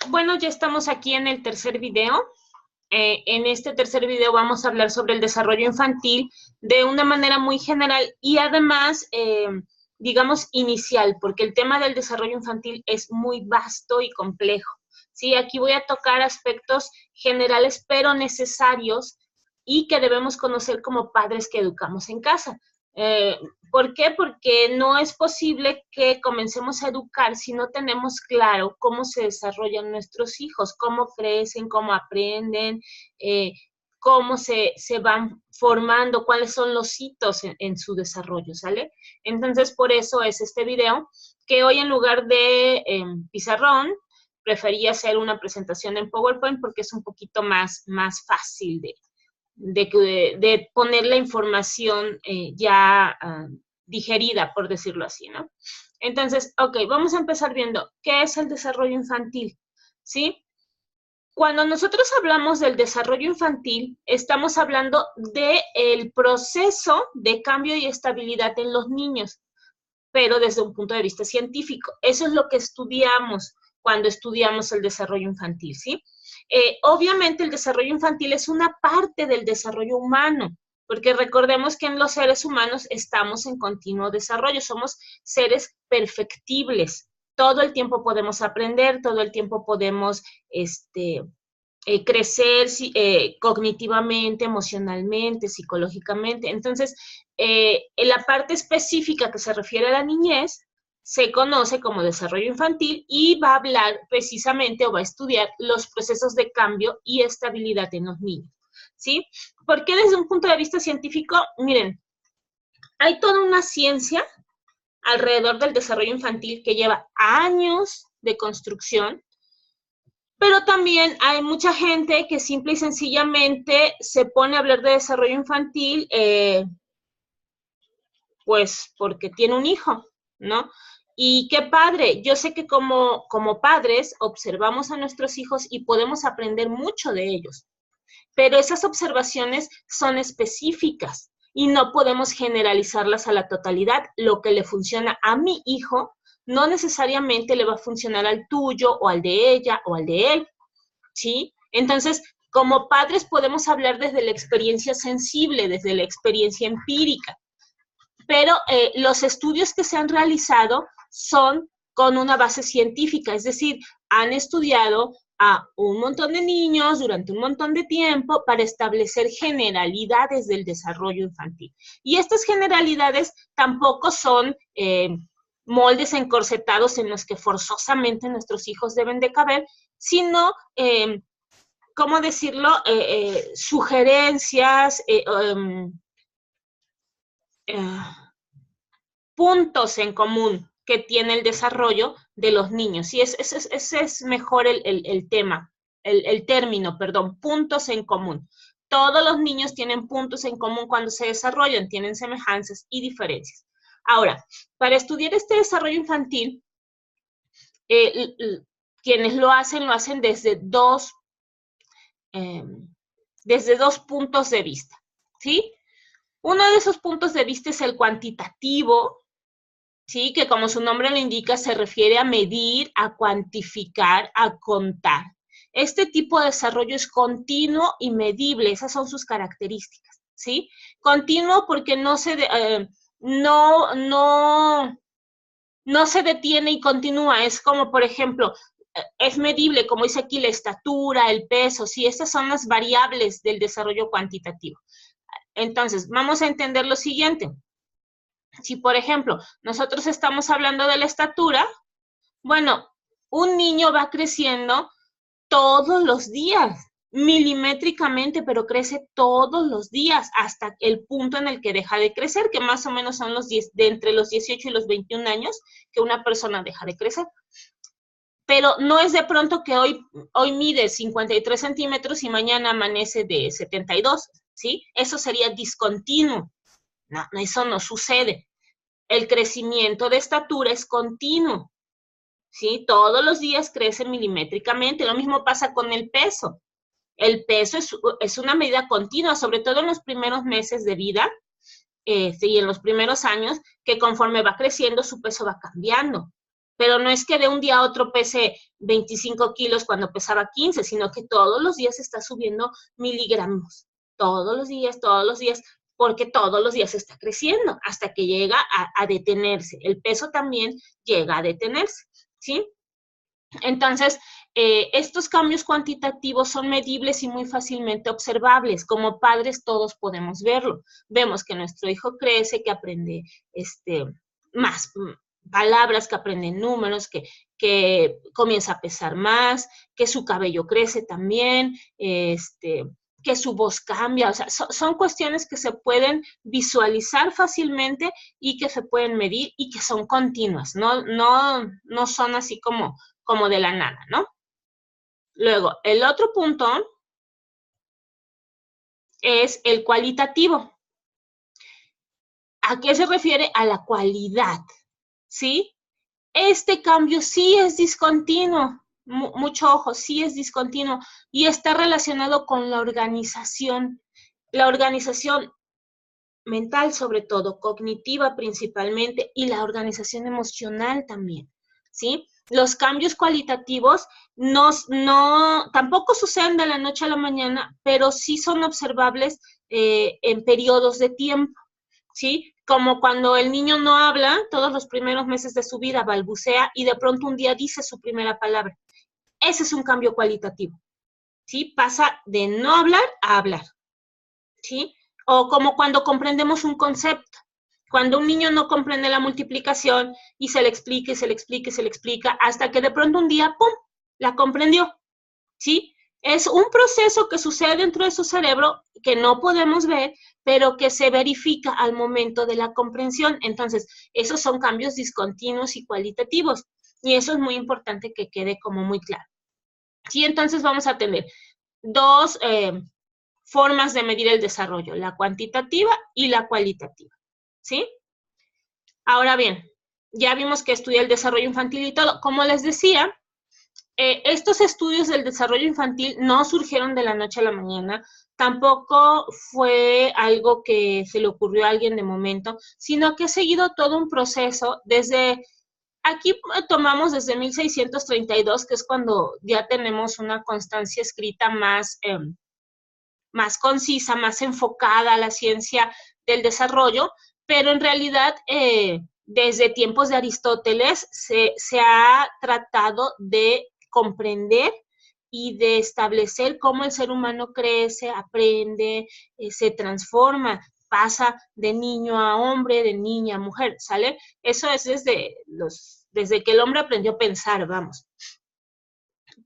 Bueno, ya estamos aquí en el tercer video. En este tercer video vamos a hablar sobre el desarrollo infantil de una manera muy general y además, digamos, inicial, porque el tema del desarrollo infantil es muy vasto y complejo. Sí, aquí voy a tocar aspectos generales pero necesarios y que debemos conocer como padres que educamos en casa. Eh, ¿Por qué? Porque no es posible que comencemos a educar si no tenemos claro cómo se desarrollan nuestros hijos, cómo crecen, cómo aprenden, eh, cómo se van formando, cuáles son los hitos en su desarrollo, ¿sale? Entonces, por eso es este video, que hoy en lugar de pizarrón, prefería hacer una presentación en PowerPoint porque es un poquito más fácil de poner la información ya digerida, por decirlo así, ¿no? Entonces, ok, vamos a empezar viendo qué es el desarrollo infantil, ¿sí? Cuando nosotros hablamos del desarrollo infantil, estamos hablando del proceso de cambio y estabilidad en los niños, pero desde un punto de vista científico. Eso es lo que estudiamos cuando estudiamos el desarrollo infantil, ¿sí? Obviamente el desarrollo infantil es una parte del desarrollo humano, porque recordemos que en los seres humanos estamos en continuo desarrollo, somos seres perfectibles. Todo el tiempo podemos aprender, todo el tiempo podemos crecer cognitivamente, emocionalmente, psicológicamente. Entonces, en la parte específica que se refiere a la niñez, se conoce como desarrollo infantil y va a hablar precisamente o va a estudiar los procesos de cambio y estabilidad en los niños, ¿sí? Porque desde un punto de vista científico, miren, hay toda una ciencia alrededor del desarrollo infantil que lleva años de construcción, pero también hay mucha gente que simple y sencillamente se pone a hablar de desarrollo infantil, pues porque tiene un hijo, ¿no? Y qué padre, yo sé que como padres observamos a nuestros hijos y podemos aprender mucho de ellos, pero esas observaciones son específicas y no podemos generalizarlas a la totalidad. Lo que le funciona a mi hijo no necesariamente le va a funcionar al tuyo o al de ella o al de él. ¿Sí? Entonces, como padres podemos hablar desde la experiencia sensible, desde la experiencia empírica, pero los estudios que se han realizado son con una base científica, es decir, han estudiado a un montón de niños durante un montón de tiempo para establecer generalidades del desarrollo infantil. Y estas generalidades tampoco son moldes encorsetados en los que forzosamente nuestros hijos deben de caber, sino ¿cómo decirlo? Sugerencias, puntos en común que tiene el desarrollo de los niños. Y ese es mejor el tema, el término, perdón, puntos en común. Todos los niños tienen puntos en común cuando se desarrollan, tienen semejanzas y diferencias. Ahora, para estudiar este desarrollo infantil, eh, quienes lo hacen desde dos puntos de vista, ¿sí? Uno de esos puntos de vista es el cuantitativo, ¿sí? Que como su nombre lo indica, se refiere a medir, a cuantificar, a contar. Este tipo de desarrollo es continuo y medible, esas son sus características, ¿sí? Continuo porque no se detiene y continúa, es como, por ejemplo, es medible, como dice aquí, la estatura, el peso, sí, estas son las variables del desarrollo cuantitativo. Entonces, vamos a entender lo siguiente. Si, por ejemplo, nosotros estamos hablando de la estatura, bueno, un niño va creciendo todos los días, milimétricamente, pero crece todos los días hasta el punto en el que deja de crecer, que más o menos son de entre los 18 y los 21 años que una persona deja de crecer. Pero no es de pronto que hoy mide 53 centímetros y mañana amanece de 72, ¿sí? Eso sería discontinuo. No, eso no sucede. El crecimiento de estatura es continuo, ¿sí? Todos los días crece milimétricamente. Lo mismo pasa con el peso. El peso es una medida continua, sobre todo en los primeros meses de vida y en los primeros años, que conforme va creciendo su peso va cambiando. pero no es que de un día a otro pese 25 kilos cuando pesaba 15, sino que todos los días está subiendo miligramos, todos los días, porque todos los días está creciendo hasta que llega a detenerse. El peso también llega a detenerse, ¿sí? Entonces, estos cambios cuantitativos son medibles y muy fácilmente observables. Como padres todos podemos verlo. Vemos que nuestro hijo crece, que aprende más palabras, que aprende números, que comienza a pesar más, que su cabello crece también, que su voz cambia. O sea, son cuestiones que se pueden visualizar fácilmente y que se pueden medir y que son continuas. No son así como de la nada, ¿no? Luego, el otro punto es el cualitativo. ¿A qué se refiere? A la cualidad, ¿sí? Este cambio sí es discontinuo, mucho ojo, sí es discontinuo y está relacionado con la organización mental sobre todo, cognitiva principalmente y la organización emocional también, ¿sí? Los cambios cualitativos tampoco suceden de la noche a la mañana, pero sí son observables en periodos de tiempo, ¿sí? Como cuando el niño no habla, todos los primeros meses de su vida balbucea y de pronto un día dice su primera palabra. Ese es un cambio cualitativo, ¿sí? Pasa de no hablar a hablar, ¿sí? O como cuando comprendemos un concepto. Cuando un niño no comprende la multiplicación y se le explica, y se le explica, y se le explica, hasta que de pronto un día, ¡pum!, la comprendió, ¿sí? Es un proceso que sucede dentro de su cerebro que no podemos ver, pero que se verifica al momento de la comprensión. Entonces, esos son cambios discontinuos y cualitativos. Y eso es muy importante que quede como muy claro. Sí, entonces vamos a tener dos formas de medir el desarrollo, la cuantitativa y la cualitativa, ¿sí? Ahora bien, ya vimos que estudia el desarrollo infantil y todo. Como les decía, estos estudios del desarrollo infantil no surgieron de la noche a la mañana, tampoco fue algo que se le ocurrió a alguien de momento, sino que ha seguido todo un proceso aquí tomamos desde 1632, que es cuando ya tenemos una constancia escrita más concisa, más enfocada a la ciencia del desarrollo, pero en realidad desde tiempos de Aristóteles se ha tratado de comprender y de establecer cómo el ser humano crece, aprende, se transforma, pasa de niño a hombre, de niña a mujer, ¿sale? Eso es desde que el hombre aprendió a pensar, vamos.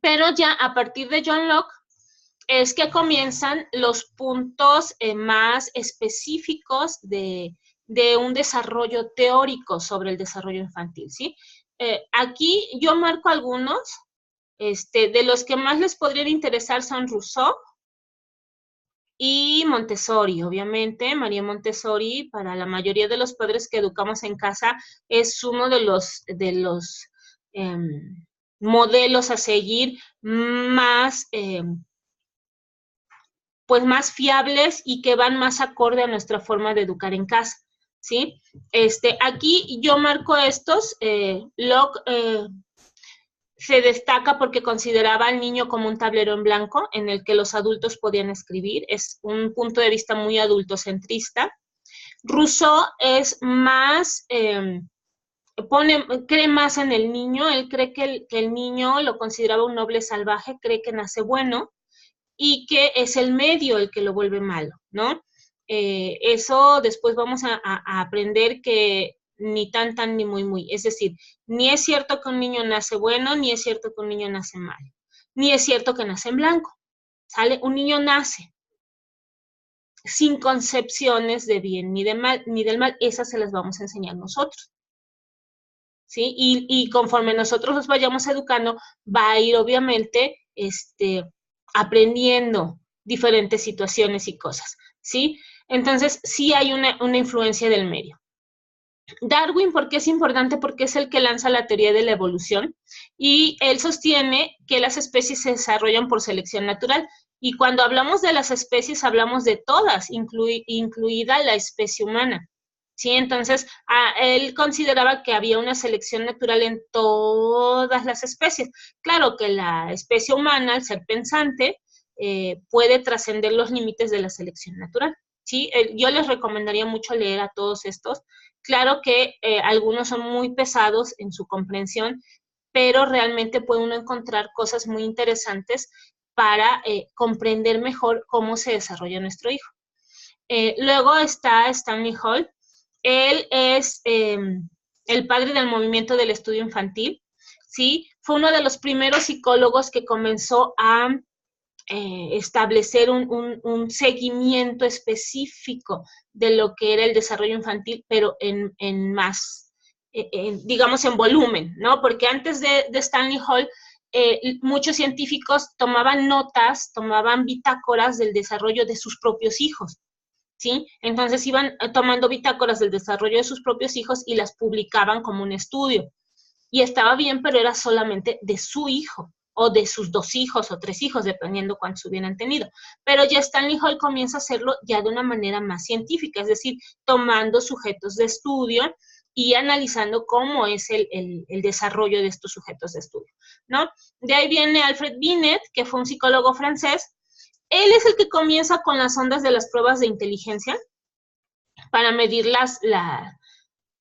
Pero ya a partir de John Locke es que comienzan los puntos más específicos de un desarrollo teórico sobre el desarrollo infantil, ¿sí? Aquí yo marco algunos, de los que más les podrían interesar son Rousseau y Montessori, obviamente. María Montessori, para la mayoría de los padres que educamos en casa, es uno de los modelos a seguir más pues más fiables y que van más acorde a nuestra forma de educar en casa, ¿sí? Aquí yo marco estos. Locke se destaca porque consideraba al niño como un tablero en blanco en el que los adultos podían escribir. Es un punto de vista muy adultocentrista. Rousseau es más, cree más en el niño. Él cree que el niño lo consideraba un noble salvaje, cree que nace bueno, y que es el medio el que lo vuelve malo, ¿no? Eso después vamos a aprender que ni tan, ni muy, muy. Es decir, ni es cierto que un niño nace bueno, ni es cierto que un niño nace malo, ni es cierto que nace en blanco, ¿sale? Un niño nace sin concepciones de bien ni de mal, ni del mal. Esas se las vamos a enseñar nosotros, ¿sí? Y conforme nosotros los vayamos educando, va a ir obviamente, aprendiendo diferentes situaciones y cosas, ¿sí? Entonces, sí hay una influencia del medio. Darwin, ¿por qué es importante? Porque es el que lanza la teoría de la evolución y él sostiene que las especies se desarrollan por selección natural. Y cuando hablamos de las especies, hablamos de todas, incluida la especie humana, ¿sí? Entonces, él consideraba que había una selección natural en todas las especies. Claro que la especie humana, al ser pensante, puede trascender los límites de la selección natural, ¿sí? Yo les recomendaría mucho leer a todos estos. Claro que algunos son muy pesados en su comprensión, pero realmente puede uno encontrar cosas muy interesantes para comprender mejor cómo se desarrolla nuestro hijo. Luego está Stanley Hall. Él es el padre del movimiento del estudio infantil, ¿sí? Fue uno de los primeros psicólogos que comenzó a establecer un seguimiento específico de lo que era el desarrollo infantil, pero en más, digamos, en volumen, ¿no? Porque antes de Stanley Hall, muchos científicos tomaban notas, tomaban bitácoras del desarrollo de sus propios hijos, ¿sí? Entonces iban tomando bitácoras del desarrollo de sus propios hijos y las publicaban como un estudio. Y estaba bien, pero era solamente de su hijo, o de sus 2 hijos o 3 hijos, dependiendo cuántos hubieran tenido. Pero ya Stanley Hall comienza a hacerlo ya de una manera más científica, es decir, tomando sujetos de estudio y analizando cómo es el desarrollo de estos sujetos de estudio, ¿no? De ahí viene Alfred Binet, que fue un psicólogo francés. Él es el que comienza con las ondas de las pruebas de inteligencia para medir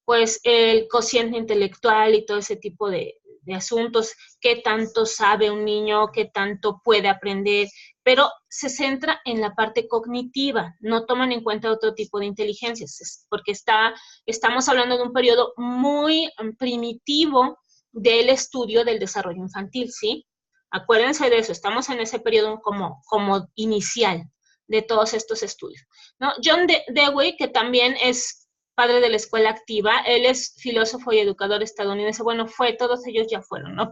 pues el cociente intelectual y todo ese tipo de asuntos, qué tanto sabe un niño, qué tanto puede aprender, pero se centra en la parte cognitiva, no toman en cuenta otro tipo de inteligencias, porque estamos hablando de un periodo muy primitivo del estudio del desarrollo infantil, ¿sí? Acuérdense de eso, estamos en ese periodo como inicial de todos estos estudios, ¿no? John Dewey, que también es padre de la escuela activa, él es filósofo y educador estadounidense, bueno, todos ellos ya fueron, ¿no?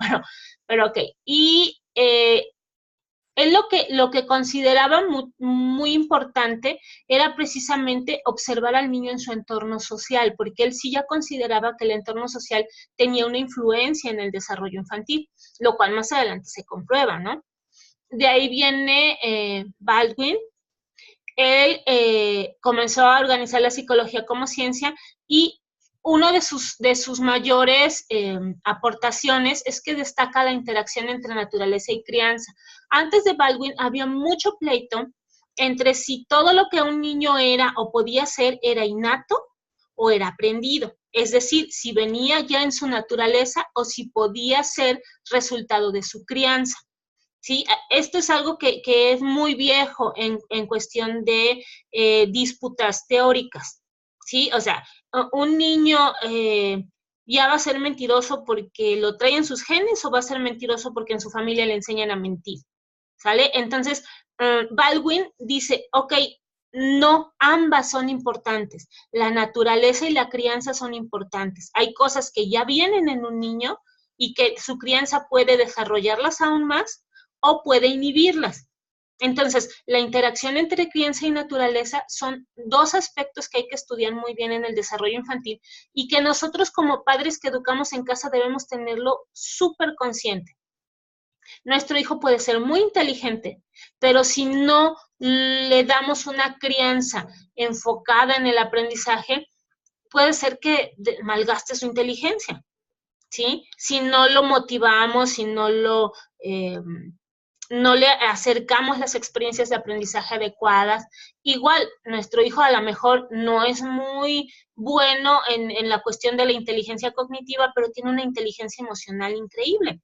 Pero ok, y él lo que consideraba muy importante era precisamente observar al niño en su entorno social, porque él sí ya consideraba que el entorno social tenía una influencia en el desarrollo infantil, lo cual más adelante se comprueba, ¿no? De ahí viene Baldwin. Él comenzó a organizar la psicología como ciencia y uno de sus mayores aportaciones es que destaca la interacción entre naturaleza y crianza. Antes de Baldwin había mucho pleito entre si todo lo que un niño era o podía ser era innato o era aprendido. Es decir, si venía ya en su naturaleza o si podía ser resultado de su crianza. ¿Sí? Esto es algo que es muy viejo en cuestión de disputas teóricas, ¿sí? O sea, un niño ya va a ser mentiroso porque lo trae en sus genes o va a ser mentiroso porque en su familia le enseñan a mentir, ¿sale? Entonces, Baldwin dice, ok, no, ambas son importantes. La naturaleza y la crianza son importantes. Hay cosas que ya vienen en un niño y que su crianza puede desarrollarlas aún más o puede inhibirlas. Entonces, la interacción entre crianza y naturaleza son 2 aspectos que hay que estudiar muy bien en el desarrollo infantil y que nosotros como padres que educamos en casa debemos tenerlo súper consciente. Nuestro hijo puede ser muy inteligente, pero si no le damos una crianza enfocada en el aprendizaje, puede ser que malgaste su inteligencia, ¿sí? Si no lo motivamos, si no no le acercamos las experiencias de aprendizaje adecuadas. Igual, nuestro hijo a lo mejor no es muy bueno en la cuestión de la inteligencia cognitiva, pero tiene una inteligencia emocional increíble.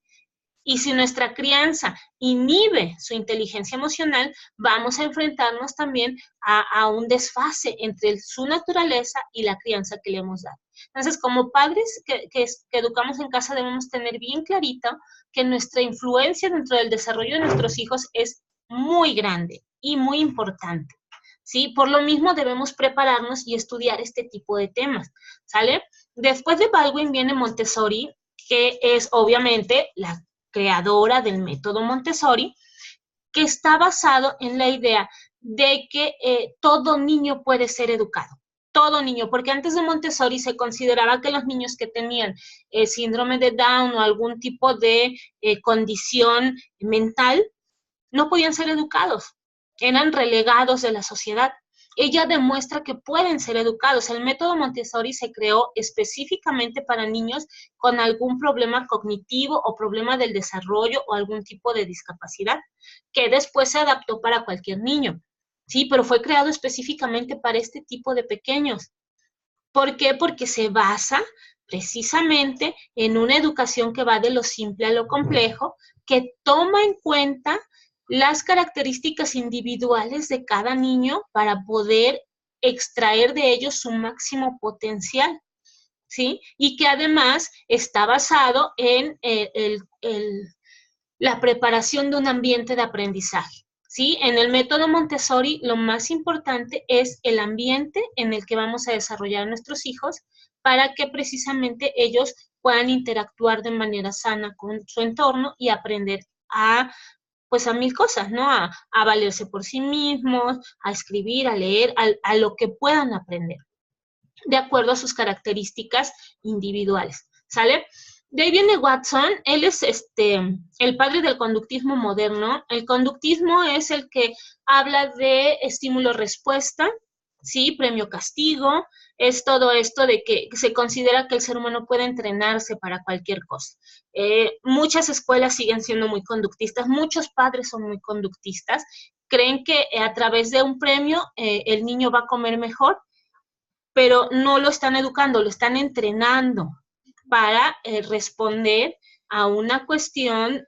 Y si nuestra crianza inhibe su inteligencia emocional, vamos a enfrentarnos también a un desfase entre su naturaleza y la crianza que le hemos dado. Entonces, como padres que educamos en casa, debemos tener bien clarito que nuestra influencia dentro del desarrollo de nuestros hijos es muy grande y muy importante, ¿sí? Por lo mismo debemos prepararnos y estudiar este tipo de temas, ¿sale? Después de Baldwin viene Montessori, que es obviamente la creadora del método Montessori, que está basado en la idea de que todo niño puede ser educado. Todo niño, porque antes de Montessori se consideraba que los niños que tenían síndrome de Down o algún tipo de condición mental no podían ser educados, eran relegados de la sociedad. ella demuestra que pueden ser educados. El método Montessori se creó específicamente para niños con algún problema cognitivo o problema del desarrollo o algún tipo de discapacidad, que después se adaptó para cualquier niño. Sí, pero fue creado específicamente para este tipo de pequeños. ¿Por qué? Porque se basa precisamente en una educación que va de lo simple a lo complejo, que toma en cuenta las características individuales de cada niño para poder extraer de ellos su máximo potencial, ¿sí? Y que además está basado en la preparación de un ambiente de aprendizaje. ¿Sí? En el método Montessori lo más importante es el ambiente en el que vamos a desarrollar a nuestros hijos para que precisamente ellos puedan interactuar de manera sana con su entorno y aprender pues a mil cosas, ¿no? A valerse por sí mismos, a escribir, a leer, a lo que puedan aprender, de acuerdo a sus características individuales, ¿sale? De ahí viene Watson, él es el padre del conductismo moderno. El conductismo es el que habla de estímulo-respuesta, ¿sí? Premio-castigo, es todo esto de que se considera que el ser humano puede entrenarse para cualquier cosa. Muchas escuelas siguen siendo muy conductistas, muchos padres son muy conductistas, creen que a través de un premio el niño va a comer mejor, pero no lo están educando, lo están entrenando para responder a una cuestión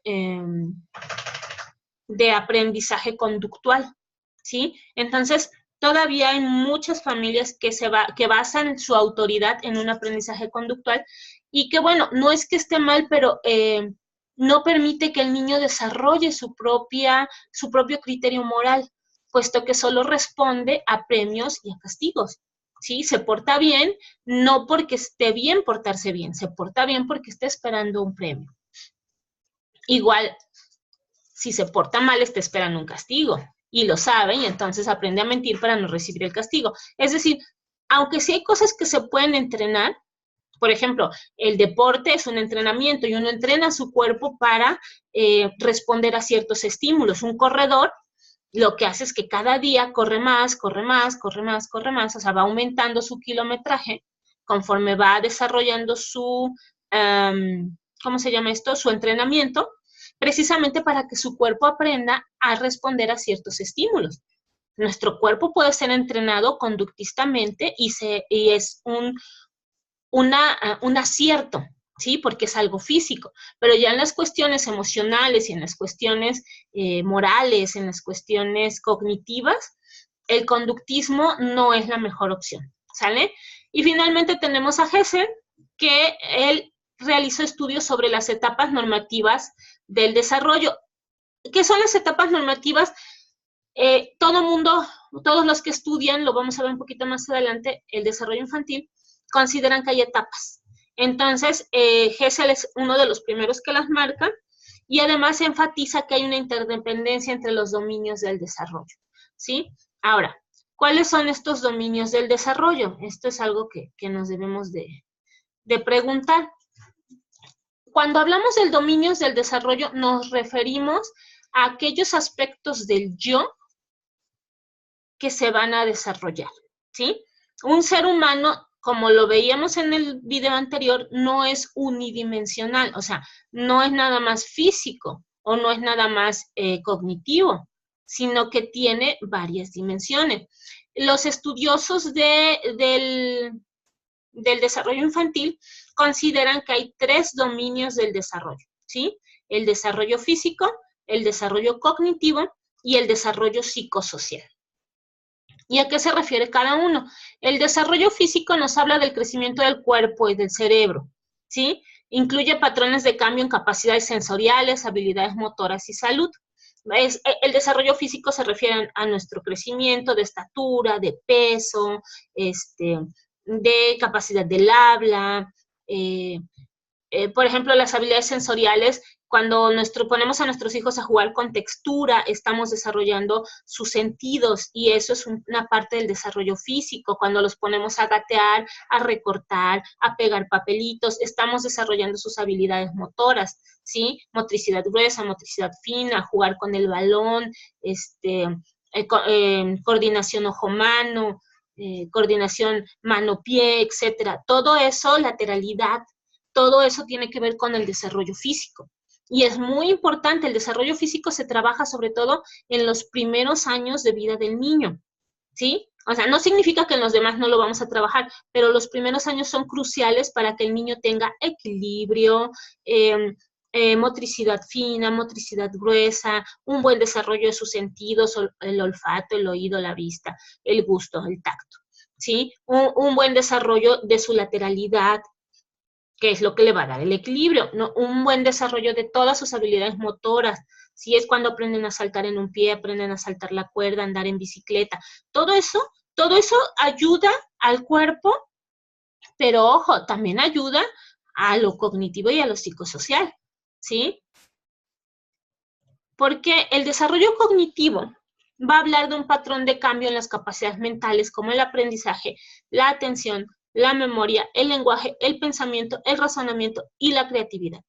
de aprendizaje conductual, ¿sí? Entonces, todavía hay muchas familias que basan su autoridad en un aprendizaje conductual y que, bueno, no es que esté mal, pero no permite que el niño desarrolle su propio criterio moral, puesto que solo responde a premios y a castigos. ¿Sí? Se porta bien, no porque esté bien portarse bien, se porta bien porque está esperando un premio. Igual, si se porta mal, está esperando un castigo y lo sabe y entonces aprende a mentir para no recibir el castigo. Es decir, aunque sí hay cosas que se pueden entrenar, por ejemplo, el deporte es un entrenamiento y uno entrena su cuerpo para responder a ciertos estímulos. Un corredor lo que hace es que cada día corre más, corre más, corre más, corre más, o sea, va aumentando su kilometraje conforme va desarrollando ¿cómo se llama esto? Su entrenamiento, precisamente para que su cuerpo aprenda a responder a ciertos estímulos. Nuestro cuerpo puede ser entrenado conductistamente y es un acierto, ¿sí? Porque es algo físico, pero ya en las cuestiones emocionales y en las cuestiones morales, en las cuestiones cognitivas, el conductismo no es la mejor opción, ¿sale? Y finalmente tenemos a Hessel, que él realizó estudios sobre las etapas normativas del desarrollo. ¿Qué son las etapas normativas? Todos los que estudian, lo vamos a ver un poquito más adelante, el desarrollo infantil, consideran que hay etapas. Entonces, Hessel es uno de los primeros que las marca y además enfatiza que hay una interdependencia entre los dominios del desarrollo, ¿sí? Ahora, ¿cuáles son estos dominios del desarrollo? Esto es algo que nos debemos de preguntar. Cuando hablamos del dominios del desarrollo, nos referimos a aquellos aspectos del yo que se van a desarrollar, ¿sí? Un ser humano, como lo veíamos en el video anterior, no es unidimensional, o sea, no es nada más físico o no es nada más cognitivo, sino que tiene varias dimensiones. Los estudiosos del desarrollo infantil consideran que hay 3 dominios del desarrollo, ¿sí? El desarrollo físico, el desarrollo cognitivo y el desarrollo psicosocial. ¿Y a qué se refiere cada uno? El desarrollo físico nos habla del crecimiento del cuerpo y del cerebro, ¿sí? Incluye patrones de cambio en capacidades sensoriales, habilidades motoras y salud. El desarrollo físico se refiere a nuestro crecimiento de estatura, de peso, de capacidad del habla, por ejemplo, las habilidades sensoriales, cuando ponemos a nuestros hijos a jugar con textura, estamos desarrollando sus sentidos y eso es una parte del desarrollo físico. Cuando los ponemos a gatear, a recortar, a pegar papelitos, estamos desarrollando sus habilidades motoras, ¿sí? Motricidad gruesa, motricidad fina, jugar con el balón, coordinación ojo-mano, coordinación mano-pie, etcétera. Todo eso, lateralidad, todo eso tiene que ver con el desarrollo físico. Y es muy importante, el desarrollo físico se trabaja sobre todo en los primeros años de vida del niño, ¿sí? O sea, no significa que en los demás no lo vamos a trabajar, pero los primeros años son cruciales para que el niño tenga equilibrio, motricidad fina, motricidad gruesa, un buen desarrollo de sus sentidos, el olfato, el oído, la vista, el gusto, el tacto, ¿sí? Un buen desarrollo de su lateralidad, que es lo que le va a dar el equilibrio, ¿no? Un buen desarrollo de todas sus habilidades motoras, si es cuando aprenden a saltar en un pie, aprenden a saltar la cuerda, andar en bicicleta, todo eso ayuda al cuerpo, pero ojo, también ayuda a lo cognitivo y a lo psicosocial, ¿sí? Porque el desarrollo cognitivo va a hablar de un patrón de cambio en las capacidades mentales como el aprendizaje, la atención, la memoria, el lenguaje, el pensamiento, el razonamiento y la creatividad,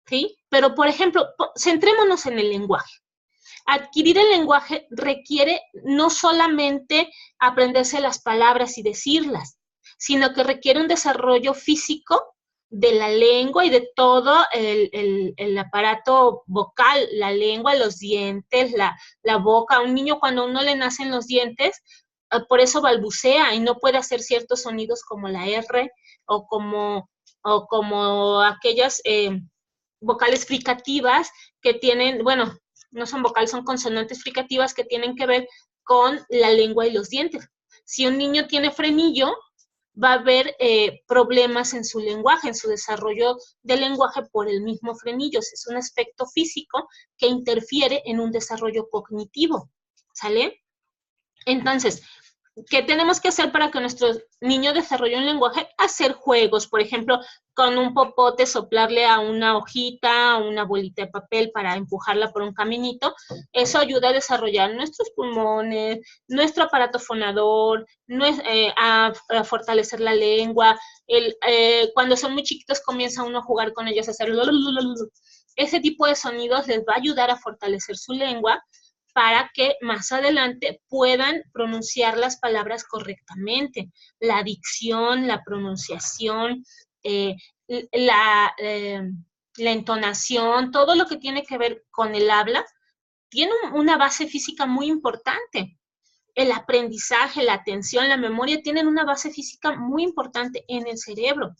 ¿sí? Pero, por ejemplo, centrémonos en el lenguaje. Adquirir el lenguaje requiere no solamente aprenderse las palabras y decirlas, sino que requiere un desarrollo físico de la lengua y de todo el aparato vocal, la lengua, los dientes, la boca. A un niño cuando a uno le nacen los dientes, por eso balbucea y no puede hacer ciertos sonidos como la R o como aquellas vocales fricativas que tienen, bueno, no son vocales, son consonantes fricativas que tienen que ver con la lengua y los dientes. Si un niño tiene frenillo, va a haber problemas en su lenguaje, en su desarrollo del lenguaje por el mismo frenillo. Es un aspecto físico que interfiere en un desarrollo cognitivo, ¿sale? Entonces, ¿qué tenemos que hacer para que nuestro niño desarrolle un lenguaje? Hacer juegos, por ejemplo, con un popote soplarle a una hojita, a una bolita de papel para empujarla por un caminito. Eso ayuda a desarrollar nuestros pulmones, nuestro aparato fonador, a fortalecer la lengua. Cuando son muy chiquitos comienza uno a jugar con ellos, a hacer ese tipo de sonidos les va a ayudar a fortalecer su lengua para que más adelante puedan pronunciar las palabras correctamente. La dicción, la pronunciación, la entonación, todo lo que tiene que ver con el habla, tiene una base física muy importante. El aprendizaje, la atención, la memoria tienen una base física muy importante en el cerebro,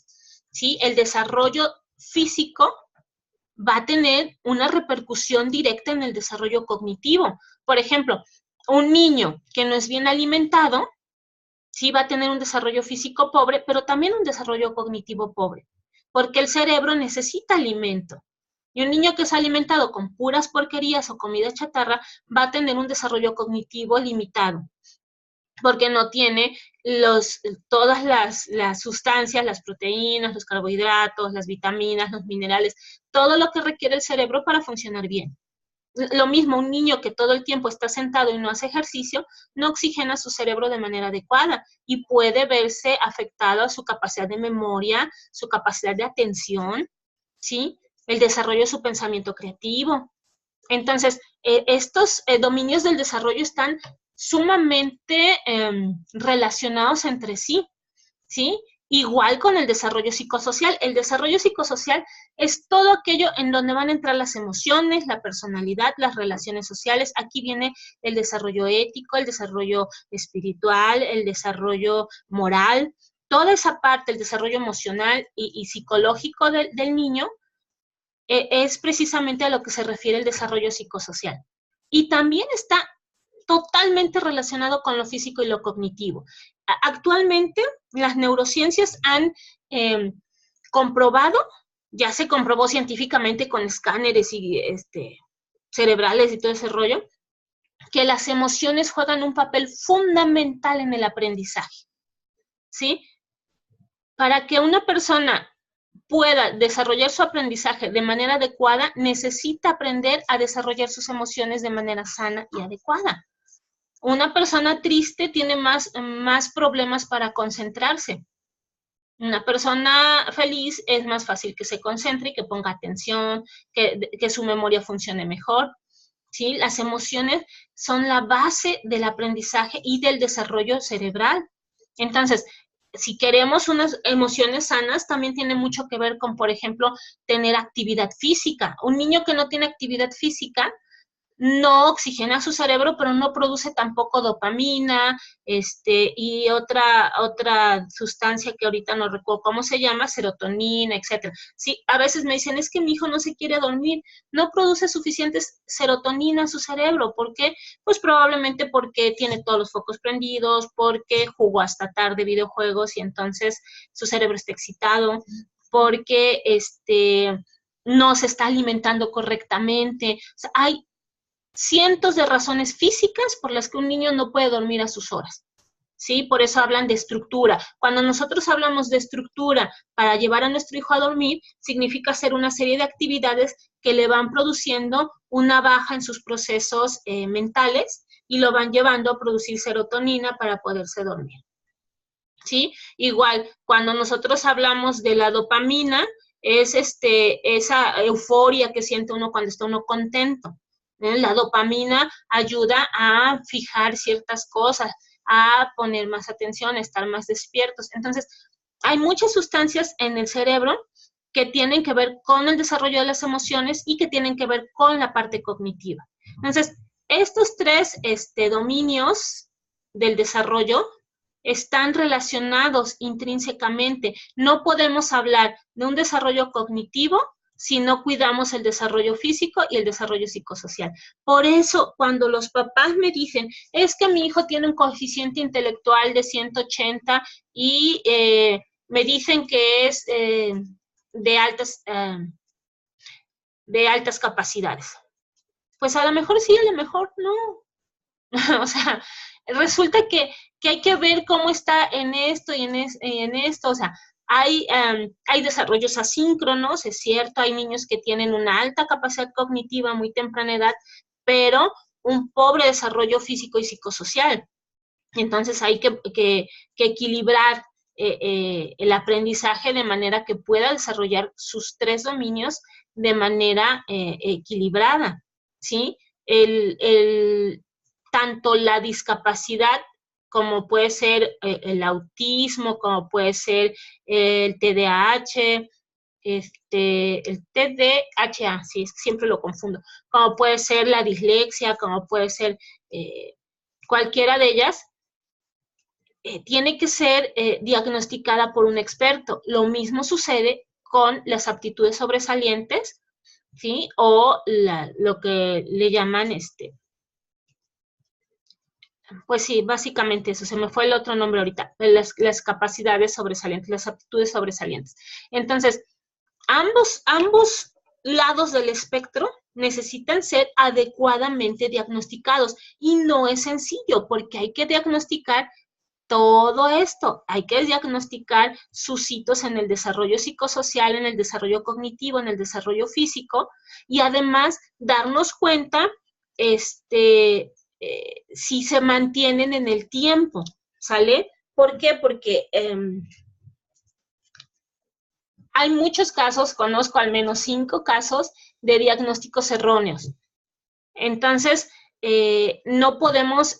¿sí? El desarrollo físico va a tener una repercusión directa en el desarrollo cognitivo. Por ejemplo, un niño que no es bien alimentado, sí va a tener un desarrollo físico pobre, pero también un desarrollo cognitivo pobre, porque el cerebro necesita alimento. Y un niño que es alimentado con puras porquerías o comida chatarra va a tener un desarrollo cognitivo limitado, porque no tiene todas las sustancias, las proteínas, los carbohidratos, las vitaminas, los minerales, todo lo que requiere el cerebro para funcionar bien. Lo mismo, un niño que todo el tiempo está sentado y no hace ejercicio, no oxigena su cerebro de manera adecuada y puede verse afectado a su capacidad de memoria, su capacidad de atención, ¿sí? El desarrollo de su pensamiento creativo. Entonces, estos dominios del desarrollo están sumamente relacionados entre sí, ¿sí? Igual con el desarrollo psicosocial. El desarrollo psicosocial es todo aquello en donde van a entrar las emociones, la personalidad, las relaciones sociales. Aquí viene el desarrollo ético, el desarrollo espiritual, el desarrollo moral. Toda esa parte, el desarrollo emocional y psicológico del niño, es precisamente a lo que se refiere el desarrollo psicosocial. Y también está totalmente relacionado con lo físico y lo cognitivo. Actualmente, las neurociencias han comprobado, ya se comprobó científicamente con escáneres y cerebrales y todo ese rollo, que las emociones juegan un papel fundamental en el aprendizaje, ¿sí? Para que una persona pueda desarrollar su aprendizaje de manera adecuada, necesita aprender a desarrollar sus emociones de manera sana y adecuada. Una persona triste tiene más problemas para concentrarse. Una persona feliz es más fácil que se concentre y que ponga atención, que su memoria funcione mejor. ¿sí? Las emociones son la base del aprendizaje y del desarrollo cerebral. Entonces, si queremos unas emociones sanas, también tiene mucho que ver con, por ejemplo, tener actividad física. Un niño que no tiene actividad física no oxigena su cerebro, pero no produce tampoco dopamina, y otra sustancia que ahorita no recuerdo cómo se llama, serotonina, etcétera. Sí, a veces me dicen, es que mi hijo no se quiere dormir, no produce suficiente serotonina en su cerebro. ¿Por qué? Pues probablemente porque tiene todos los focos prendidos, porque jugó hasta tarde videojuegos y entonces su cerebro está excitado, porque no se está alimentando correctamente. O sea, hay cientos de razones físicas por las que un niño no puede dormir a sus horas, ¿sí? Por eso hablan de estructura. Cuando nosotros hablamos de estructura para llevar a nuestro hijo a dormir, significa hacer una serie de actividades que le van produciendo una baja en sus procesos mentales y lo van llevando a producir serotonina para poderse dormir, ¿sí? Igual, cuando nosotros hablamos de la dopamina, es esa euforia que siente uno cuando está uno contento. La dopamina ayuda a fijar ciertas cosas, a poner más atención, a estar más despiertos. Entonces, hay muchas sustancias en el cerebro que tienen que ver con el desarrollo de las emociones y que tienen que ver con la parte cognitiva. Entonces, estos tres dominios del desarrollo están relacionados intrínsecamente. No podemos hablar de un desarrollo cognitivo si no cuidamos el desarrollo físico y el desarrollo psicosocial. Por eso, cuando los papás me dicen, es que mi hijo tiene un coeficiente intelectual de 180 y me dicen que es de altas capacidades. Pues a lo mejor sí, a lo mejor no. O sea, resulta que hay que ver cómo está en esto y en esto. O sea, hay desarrollos asíncronos, es cierto, hay niños que tienen una alta capacidad cognitiva a muy temprana edad, pero un pobre desarrollo físico y psicosocial. Entonces hay que equilibrar el aprendizaje de manera que pueda desarrollar sus tres dominios de manera equilibrada, ¿sí? Tanto la discapacidad como puede ser el autismo, como puede ser el TDAH, el TDAH, sí, siempre lo confundo, como puede ser la dislexia, como puede ser cualquiera de ellas, tiene que ser diagnosticada por un experto. Lo mismo sucede con las aptitudes sobresalientes, ¿sí? O lo que le llaman, pues sí, básicamente eso, se me fue el otro nombre ahorita, las capacidades sobresalientes, las aptitudes sobresalientes. Entonces, ambos lados del espectro necesitan ser adecuadamente diagnosticados y no es sencillo porque hay que diagnosticar todo esto, hay que diagnosticar sus hitos en el desarrollo psicosocial, en el desarrollo cognitivo, en el desarrollo físico y además darnos cuenta si se mantienen en el tiempo, ¿sale? ¿Por qué? Porque hay muchos casos, conozco al menos 5 casos de diagnósticos erróneos. Entonces, no podemos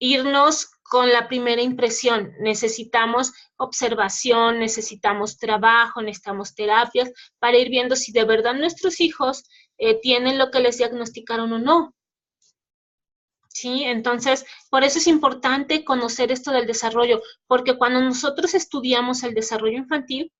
irnos con la primera impresión. Necesitamos observación, necesitamos trabajo, necesitamos terapias para ir viendo si de verdad nuestros hijos tienen lo que les diagnosticaron o no. ¿Sí? Entonces, por eso es importante conocer esto del desarrollo, porque cuando nosotros estudiamos el desarrollo infantil,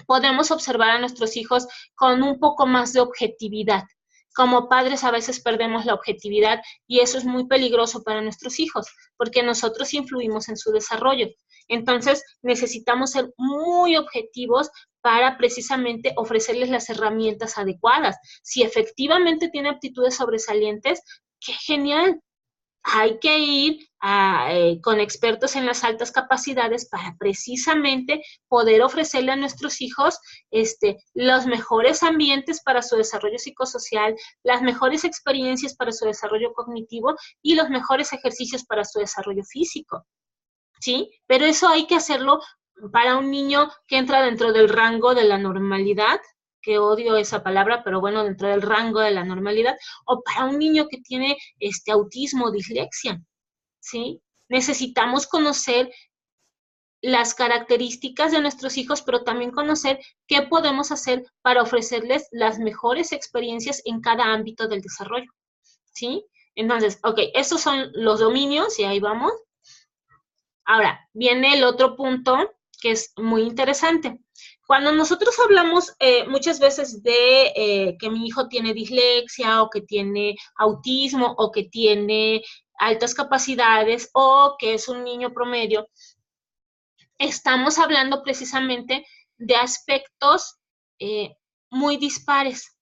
podemos observar a nuestros hijos con un poco más de objetividad. Como padres a veces perdemos la objetividad y eso es muy peligroso para nuestros hijos, porque nosotros influimos en su desarrollo. Entonces, necesitamos ser muy objetivos para precisamente ofrecerles las herramientas adecuadas. Si efectivamente tiene aptitudes sobresalientes, ¡qué genial! Hay que ir con expertos en las altas capacidades para precisamente poder ofrecerle a nuestros hijos los mejores ambientes para su desarrollo psicosocial, las mejores experiencias para su desarrollo cognitivo y los mejores ejercicios para su desarrollo físico, ¿sí? Pero eso hay que hacerlo para un niño que entra dentro del rango de la normalidad, que odio esa palabra, pero bueno, dentro del rango de la normalidad, o para un niño que tiene autismo o dislexia, ¿sí? Necesitamos conocer las características de nuestros hijos, pero también conocer qué podemos hacer para ofrecerles las mejores experiencias en cada ámbito del desarrollo, ¿sí? Entonces, ok, esos son los dominios y ahí vamos. Ahora, viene el otro punto que es muy interesante. Cuando nosotros hablamos muchas veces de que mi hijo tiene dislexia o que tiene autismo o que tiene altas capacidades o que es un niño promedio, estamos hablando precisamente de aspectos muy dispares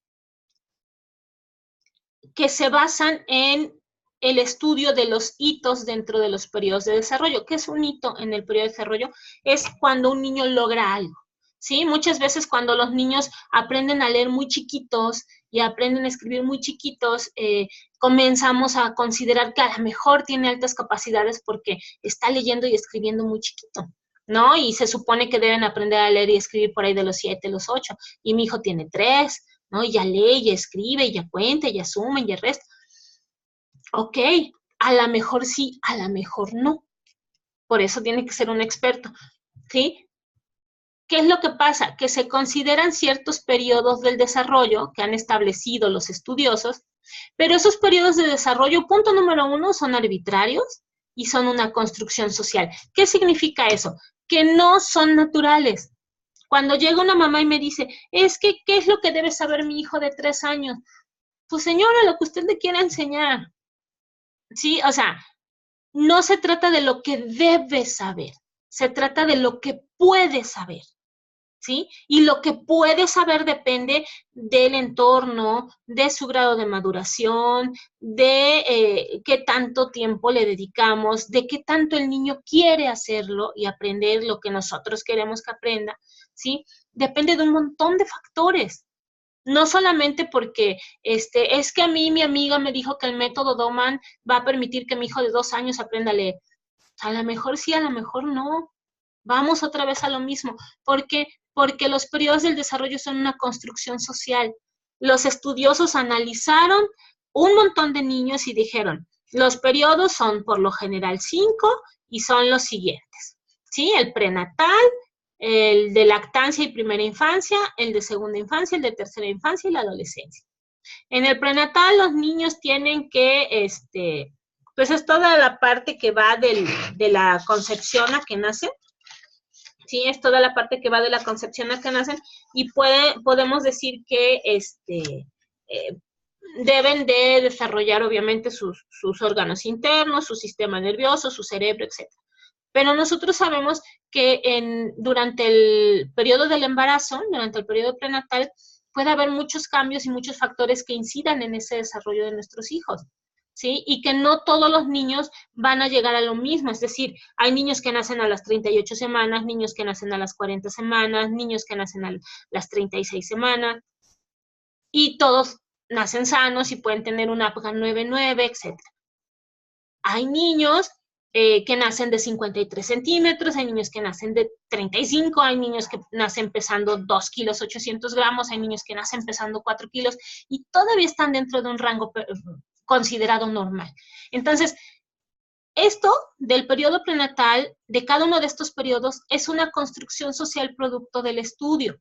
que se basan en el estudio de los hitos dentro de los periodos de desarrollo. ¿Qué es un hito en el periodo de desarrollo? Es cuando un niño logra algo, ¿sí? Muchas veces cuando los niños aprenden a leer muy chiquitos y aprenden a escribir muy chiquitos, comenzamos a considerar que a lo mejor tiene altas capacidades porque está leyendo y escribiendo muy chiquito, ¿no? Y se supone que deben aprender a leer y escribir por ahí de los 7, los 8, y mi hijo tiene 3, ¿no? Y ya lee, ya escribe, ya cuenta, ya suma, ya resta. Ok, a lo mejor sí, a lo mejor no. Por eso tiene que ser un experto, ¿sí? ¿Qué es lo que pasa? Que se consideran ciertos periodos del desarrollo que han establecido los estudiosos, pero esos periodos de desarrollo, punto número 1, son arbitrarios y son una construcción social. ¿Qué significa eso? Que no son naturales. Cuando llega una mamá y me dice, es que, ¿qué es lo que debe saber mi hijo de 3 años? Pues señora, lo que usted le quiera enseñar. Sí, o sea, no se trata de lo que debe saber, se trata de lo que puede saber, ¿sí? Y lo que puede saber depende del entorno, de su grado de maduración, de qué tanto tiempo le dedicamos, de qué tanto el niño quiere hacerlo y aprender lo que nosotros queremos que aprenda, ¿sí? Depende de un montón de factores. No solamente porque es que a mí mi amiga me dijo que el método Doman va a permitir que mi hijo de 2 años aprenda a leer. A lo mejor sí, a lo mejor no. Vamos otra vez a lo mismo. ¿Por qué? Porque los periodos del desarrollo son una construcción social. Los estudiosos analizaron un montón de niños y dijeron, los periodos son por lo general 5 y son los siguientes. ¿Sí? El prenatal, el de lactancia y primera infancia, el de segunda infancia, el de tercera infancia y la adolescencia. En el prenatal los niños tienen que, pues es toda la parte que va de la concepción a que nacen, ¿sí? Es toda la parte que va de la concepción a que nacen y podemos decir que deben de desarrollar obviamente sus órganos internos, su sistema nervioso, su cerebro, etc. Pero nosotros sabemos que durante el periodo del embarazo, durante el periodo prenatal, puede haber muchos cambios y muchos factores que incidan en ese desarrollo de nuestros hijos, ¿sí? Y que no todos los niños van a llegar a lo mismo. Es decir, hay niños que nacen a las 38 semanas, niños que nacen a las 40 semanas, niños que nacen a las 36 semanas, y todos nacen sanos y pueden tener una APGAR 9,9, etc. Hay niños que nacen de 53 centímetros, hay niños que nacen de 35, hay niños que nacen pesando 2 kilos 800 gramos, hay niños que nacen pesando 4 kilos y todavía están dentro de un rango considerado normal. Entonces, esto del periodo prenatal, de cada uno de estos periodos, es una construcción social producto del estudio.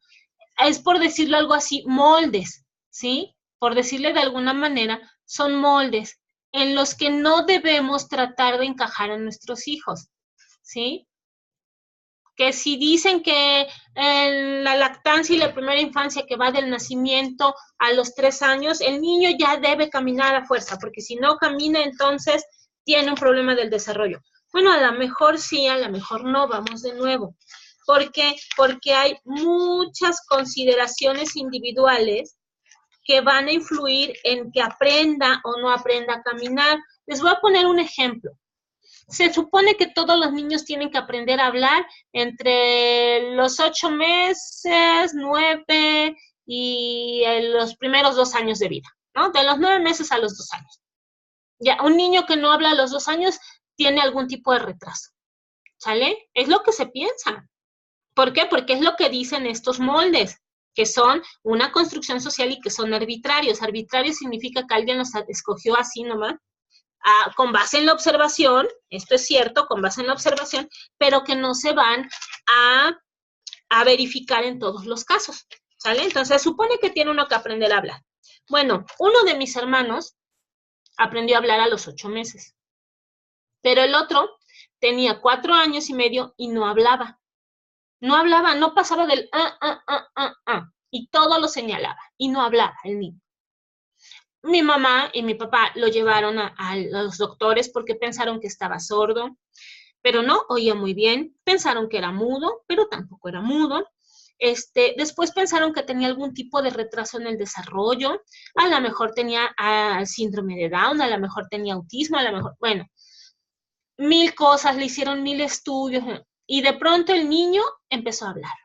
Es, por decirlo algo así, moldes, ¿sí? Por decirle de alguna manera, son moldes en los que no debemos tratar de encajar a nuestros hijos, ¿sí? Que si dicen que en la lactancia y la primera infancia que va del nacimiento a los 3 años, el niño ya debe caminar a fuerza, porque si no camina, entonces tiene un problema del desarrollo. Bueno, a lo mejor sí, a lo mejor no, vamos de nuevo. ¿Por qué? Porque hay muchas consideraciones individuales que van a influir en que aprenda o no aprenda a caminar. Les voy a poner un ejemplo. Se supone que todos los niños tienen que aprender a hablar entre los 8 meses, 9 y los primeros 2 años de vida, ¿no? De los 9 meses a los 2 años. Ya, un niño que no habla a los 2 años tiene algún tipo de retraso, ¿sale? Es lo que se piensa. ¿Por qué? Porque es lo que dicen estos moldes. que son una construcción social y que son arbitrarios. Arbitrario significa que alguien los escogió así nomás, con base en la observación, esto es cierto, con base en la observación, pero que no se van a verificar en todos los casos, ¿sale? Entonces, supone que tiene uno que aprender a hablar. Bueno, uno de mis hermanos aprendió a hablar a los 8 meses, pero el otro tenía 4 años y medio y no hablaba. No hablaba, no pasaba del y todo lo señalaba, y no hablaba el niño. Mi mamá y mi papá lo llevaron a los doctores porque pensaron que estaba sordo, pero no, oía muy bien. Pensaron que era mudo, pero tampoco era mudo. Después pensaron que tenía algún tipo de retraso en el desarrollo, a lo mejor tenía síndrome de Down, a lo mejor tenía autismo, a lo mejor, bueno, 1000 cosas, le hicieron 1000 estudios, y de pronto el niño empezó a hablar.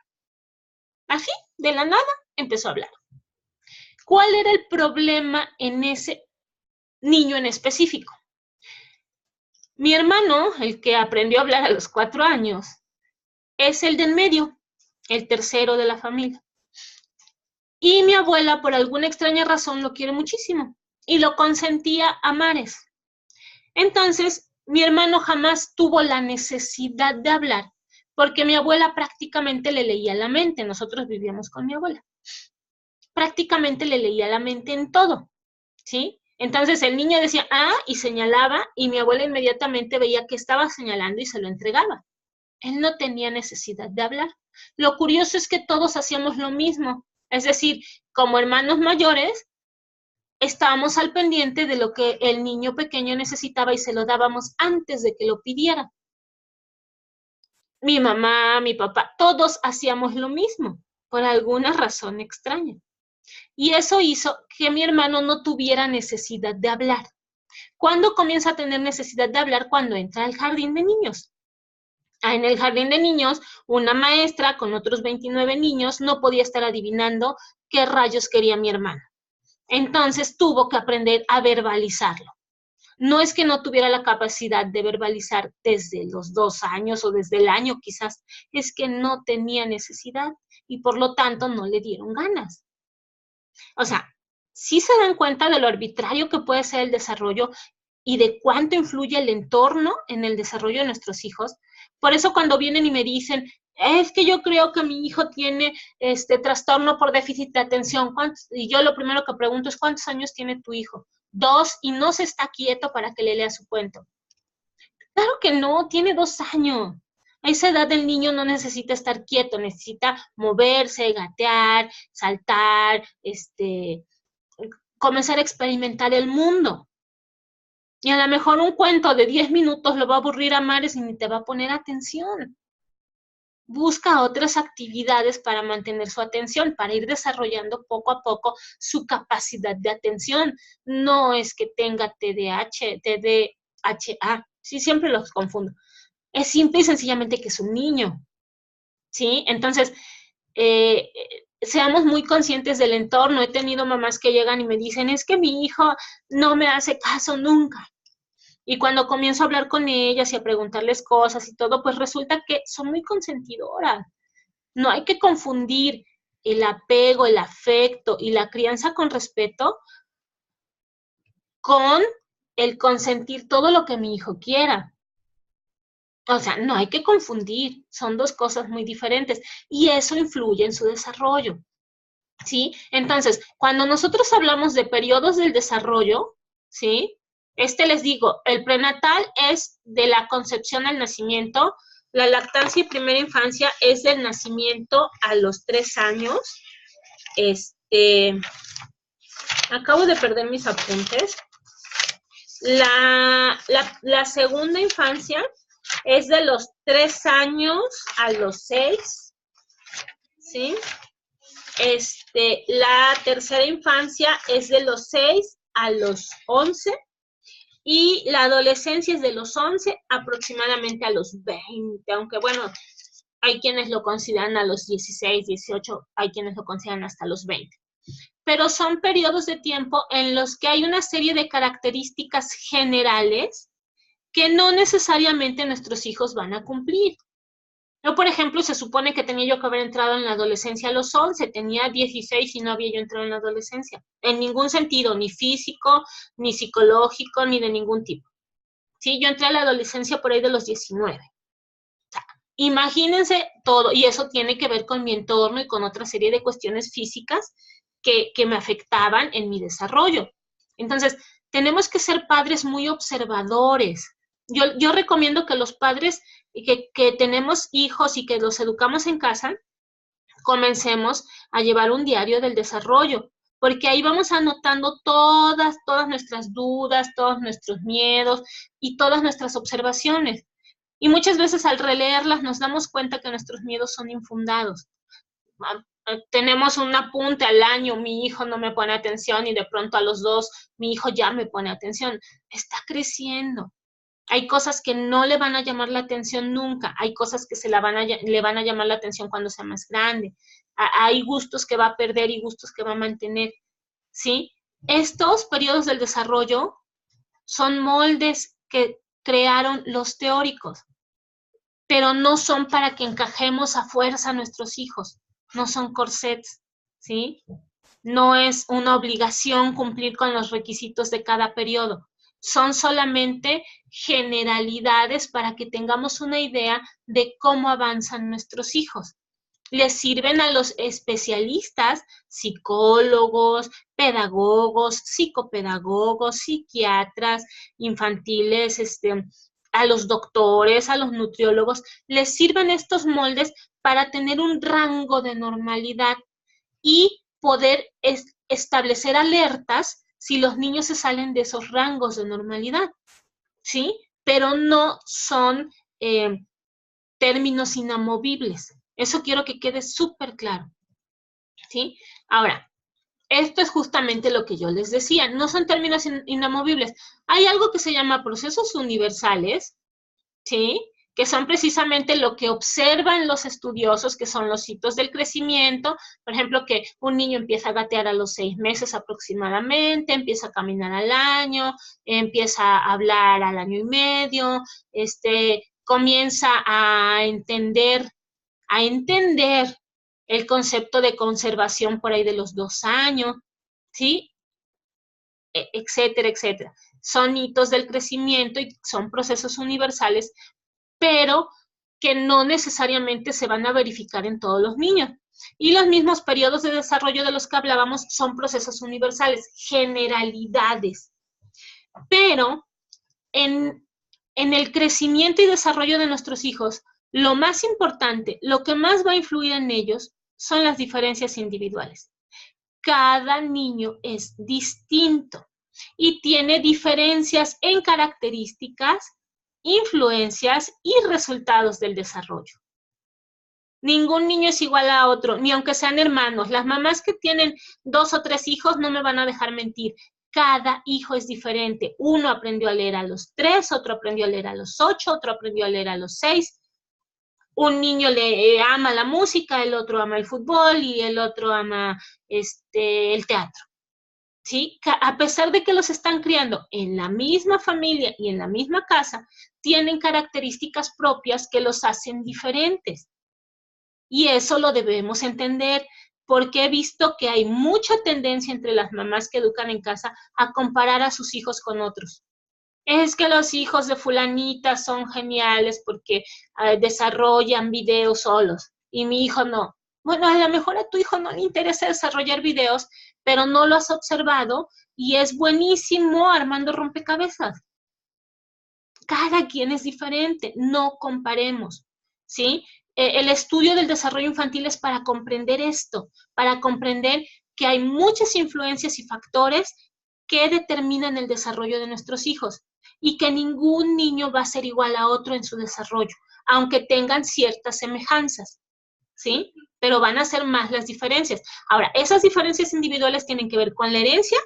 Así, de la nada, empezó a hablar. ¿Cuál era el problema en ese niño en específico? Mi hermano, el que aprendió a hablar a los 4 años, es el de en medio, el tercero de la familia. Y mi abuela, por alguna extraña razón, lo quiere muchísimo y lo consentía a mares. Entonces, mi hermano jamás tuvo la necesidad de hablar porque mi abuela prácticamente le leía la mente. Nosotros vivíamos con mi abuela. Prácticamente le leía la mente en todo, ¿sí? Entonces el niño decía, y señalaba, y mi abuela inmediatamente veía que estaba señalando y se lo entregaba. Él no tenía necesidad de hablar. Lo curioso es que todos hacíamos lo mismo. Es decir, como hermanos mayores, estábamos al pendiente de lo que el niño pequeño necesitaba y se lo dábamos antes de que lo pidiera. Mi mamá, mi papá, todos hacíamos lo mismo, por alguna razón extraña. Y eso hizo que mi hermano no tuviera necesidad de hablar. ¿Cuándo comienza a tener necesidad de hablar? Cuando entra al jardín de niños. En el jardín de niños, una maestra con otros 29 niños no podía estar adivinando qué rayos quería mi hermano. Entonces tuvo que aprender a verbalizarlo. No es que no tuviera la capacidad de verbalizar desde los 2 años o desde el año quizás, es que no tenía necesidad y por lo tanto no le dieron ganas. O sea, sí se dan cuenta de lo arbitrario que puede ser el desarrollo y de cuánto influye el entorno en el desarrollo de nuestros hijos. Por eso cuando vienen y me dicen, es que yo creo que mi hijo tiene trastorno por déficit de atención, y yo lo primero que pregunto es, ¿cuántos años tiene tu hijo? 2, y no se está quieto para que le lea su cuento. Claro que no, tiene 2 años. A esa edad el niño no necesita estar quieto, necesita moverse, gatear, saltar, comenzar a experimentar el mundo. Y a lo mejor un cuento de 10 minutos lo va a aburrir a mares y ni te va a poner atención. Busca otras actividades para mantener su atención, para ir desarrollando poco a poco su capacidad de atención. No es que tenga TDAH, sí, siempre los confundo. Es simple y sencillamente que es un niño, ¿sí? Entonces, seamos muy conscientes del entorno. He tenido mamás que llegan y me dicen, es que mi hijo no me hace caso nunca. Y cuando comienzo a hablar con ellas y a preguntarles cosas y todo, pues resulta que son muy consentidoras. No hay que confundir el apego, el afecto y la crianza con respeto con el consentir todo lo que mi hijo quiera. O sea, no hay que confundir, son 2 cosas muy diferentes y eso influye en su desarrollo, ¿sí? Entonces, cuando nosotros hablamos de periodos del desarrollo, ¿sí? Les digo, el prenatal es de la concepción al nacimiento, la lactancia y primera infancia es del nacimiento a los 3 años. Acabo de perder mis apuntes. La segunda infancia es de los 3 años a los 6, ¿sí? La tercera infancia es de los 6 a los 11 y la adolescencia es de los 11 aproximadamente a los 20, aunque bueno, hay quienes lo consideran a los 16, 18, hay quienes lo consideran hasta los 20. Pero son periodos de tiempo en los que hay una serie de características generales que no necesariamente nuestros hijos van a cumplir. Yo, por ejemplo, se supone que tenía yo que haber entrado en la adolescencia a los 11, tenía 16 y no había yo entrado en la adolescencia. En ningún sentido, ni físico, ni psicológico, ni de ningún tipo. Sí, yo entré a la adolescencia por ahí de los 19. Imagínense todo, y eso tiene que ver con mi entorno y con otra serie de cuestiones físicas que me afectaban en mi desarrollo. Entonces, tenemos que ser padres muy observadores. Yo recomiendo que los padres que tenemos hijos y que los educamos en casa, comencemos a llevar un diario del desarrollo, porque ahí vamos anotando todas nuestras dudas, todos nuestros miedos y todas nuestras observaciones. Y muchas veces al releerlas nos damos cuenta que nuestros miedos son infundados. Tenemos un apunte al año, mi hijo no me pone atención y de pronto a los 2, mi hijo ya me pone atención. Está creciendo. Hay cosas que no le van a llamar la atención nunca. Hay cosas que le van a llamar la atención cuando sea más grande. Hay gustos que va a perder y gustos que va a mantener. ¿Sí? Estos periodos del desarrollo son moldes que crearon los teóricos, pero no son para que encajemos a fuerza a nuestros hijos, no son corsets, ¿sí? No es una obligación cumplir con los requisitos de cada periodo, son solamente generalidades para que tengamos una idea de cómo avanzan nuestros hijos. Les sirven a los especialistas, psicólogos, pedagogos, psicopedagogos, psiquiatras infantiles, a los doctores, a los nutriólogos, les sirven estos moldes para tener un rango de normalidad y poder establecer alertas si los niños se salen de esos rangos de normalidad, ¿sí? Pero no son términos inamovibles. Eso quiero que quede súper claro, ¿sí? Ahora, esto es justamente lo que yo les decía, no son términos inamovibles. Hay algo que se llama procesos universales, ¿sí? Que son precisamente lo que observan los estudiosos, que son los hitos del crecimiento. Por ejemplo, que un niño empieza a gatear a los 6 meses aproximadamente, empieza a caminar al año, empieza a hablar al año y medio, comienza a entender el concepto de conservación por ahí de los 2 años, ¿sí? Etcétera, etcétera. Son hitos del crecimiento y son procesos universales, pero que no necesariamente se van a verificar en todos los niños. Y los mismos periodos de desarrollo de los que hablábamos son procesos universales, generalidades. Pero en el crecimiento y desarrollo de nuestros hijos, lo más importante, lo que más va a influir en ellos son las diferencias individuales. Cada niño es distinto y tiene diferencias en características, influencias y resultados del desarrollo. Ningún niño es igual a otro, ni aunque sean hermanos. Las mamás que tienen 2 o 3 hijos no me van a dejar mentir. Cada hijo es diferente. Uno aprendió a leer a los 3, otro aprendió a leer a los 8, otro aprendió a leer a los 6. Un niño le ama la música, el otro ama el fútbol y el otro ama el teatro. ¿Sí? A pesar de que los están criando en la misma familia y en la misma casa, tienen características propias que los hacen diferentes. Y eso lo debemos entender, porque he visto que hay mucha tendencia entre las mamás que educan en casa a comparar a sus hijos con otros. Es que los hijos de fulanita son geniales porque desarrollan videos solos y mi hijo no. Bueno, a lo mejor a tu hijo no le interesa desarrollar videos, pero no lo has observado y es buenísimo armando rompecabezas. Cada quien es diferente, no comparemos, ¿sí? El estudio del desarrollo infantil es para comprender esto, para comprender que hay muchas influencias y factores que determinan el desarrollo de nuestros hijos y que ningún niño va a ser igual a otro en su desarrollo, aunque tengan ciertas semejanzas, ¿sí? Pero van a ser más las diferencias. Ahora, esas diferencias individuales tienen que ver con la herencia,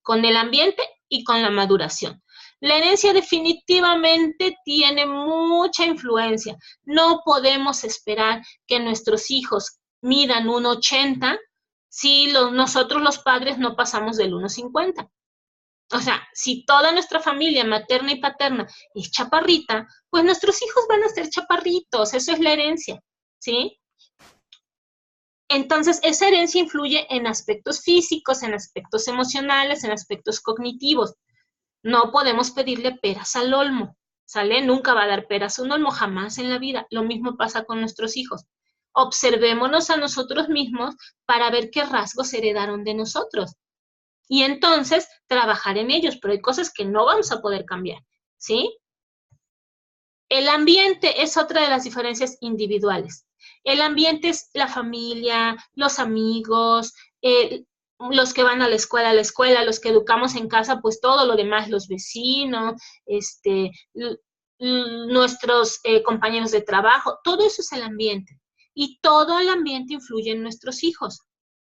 con el ambiente y con la maduración. La herencia definitivamente tiene mucha influencia. No podemos esperar que nuestros hijos midan 1,80 si nosotros los padres no pasamos del 1,50. O sea, si toda nuestra familia materna y paterna es chaparrita, pues nuestros hijos van a ser chaparritos, eso es la herencia, ¿sí? Entonces, esa herencia influye en aspectos físicos, en aspectos emocionales, en aspectos cognitivos. No podemos pedirle peras al olmo, ¿sale? Nunca va a dar peras a un olmo, jamás en la vida. Lo mismo pasa con nuestros hijos. Observémonos a nosotros mismos para ver qué rasgos heredaron de nosotros. Y entonces trabajar en ellos, pero hay cosas que no vamos a poder cambiar, ¿sí? El ambiente es otra de las diferencias individuales. El ambiente es la familia, los amigos, los que van a la escuela, los que educamos en casa, pues todo lo demás, los vecinos, nuestros compañeros de trabajo, todo eso es el ambiente. Y todo el ambiente influye en nuestros hijos,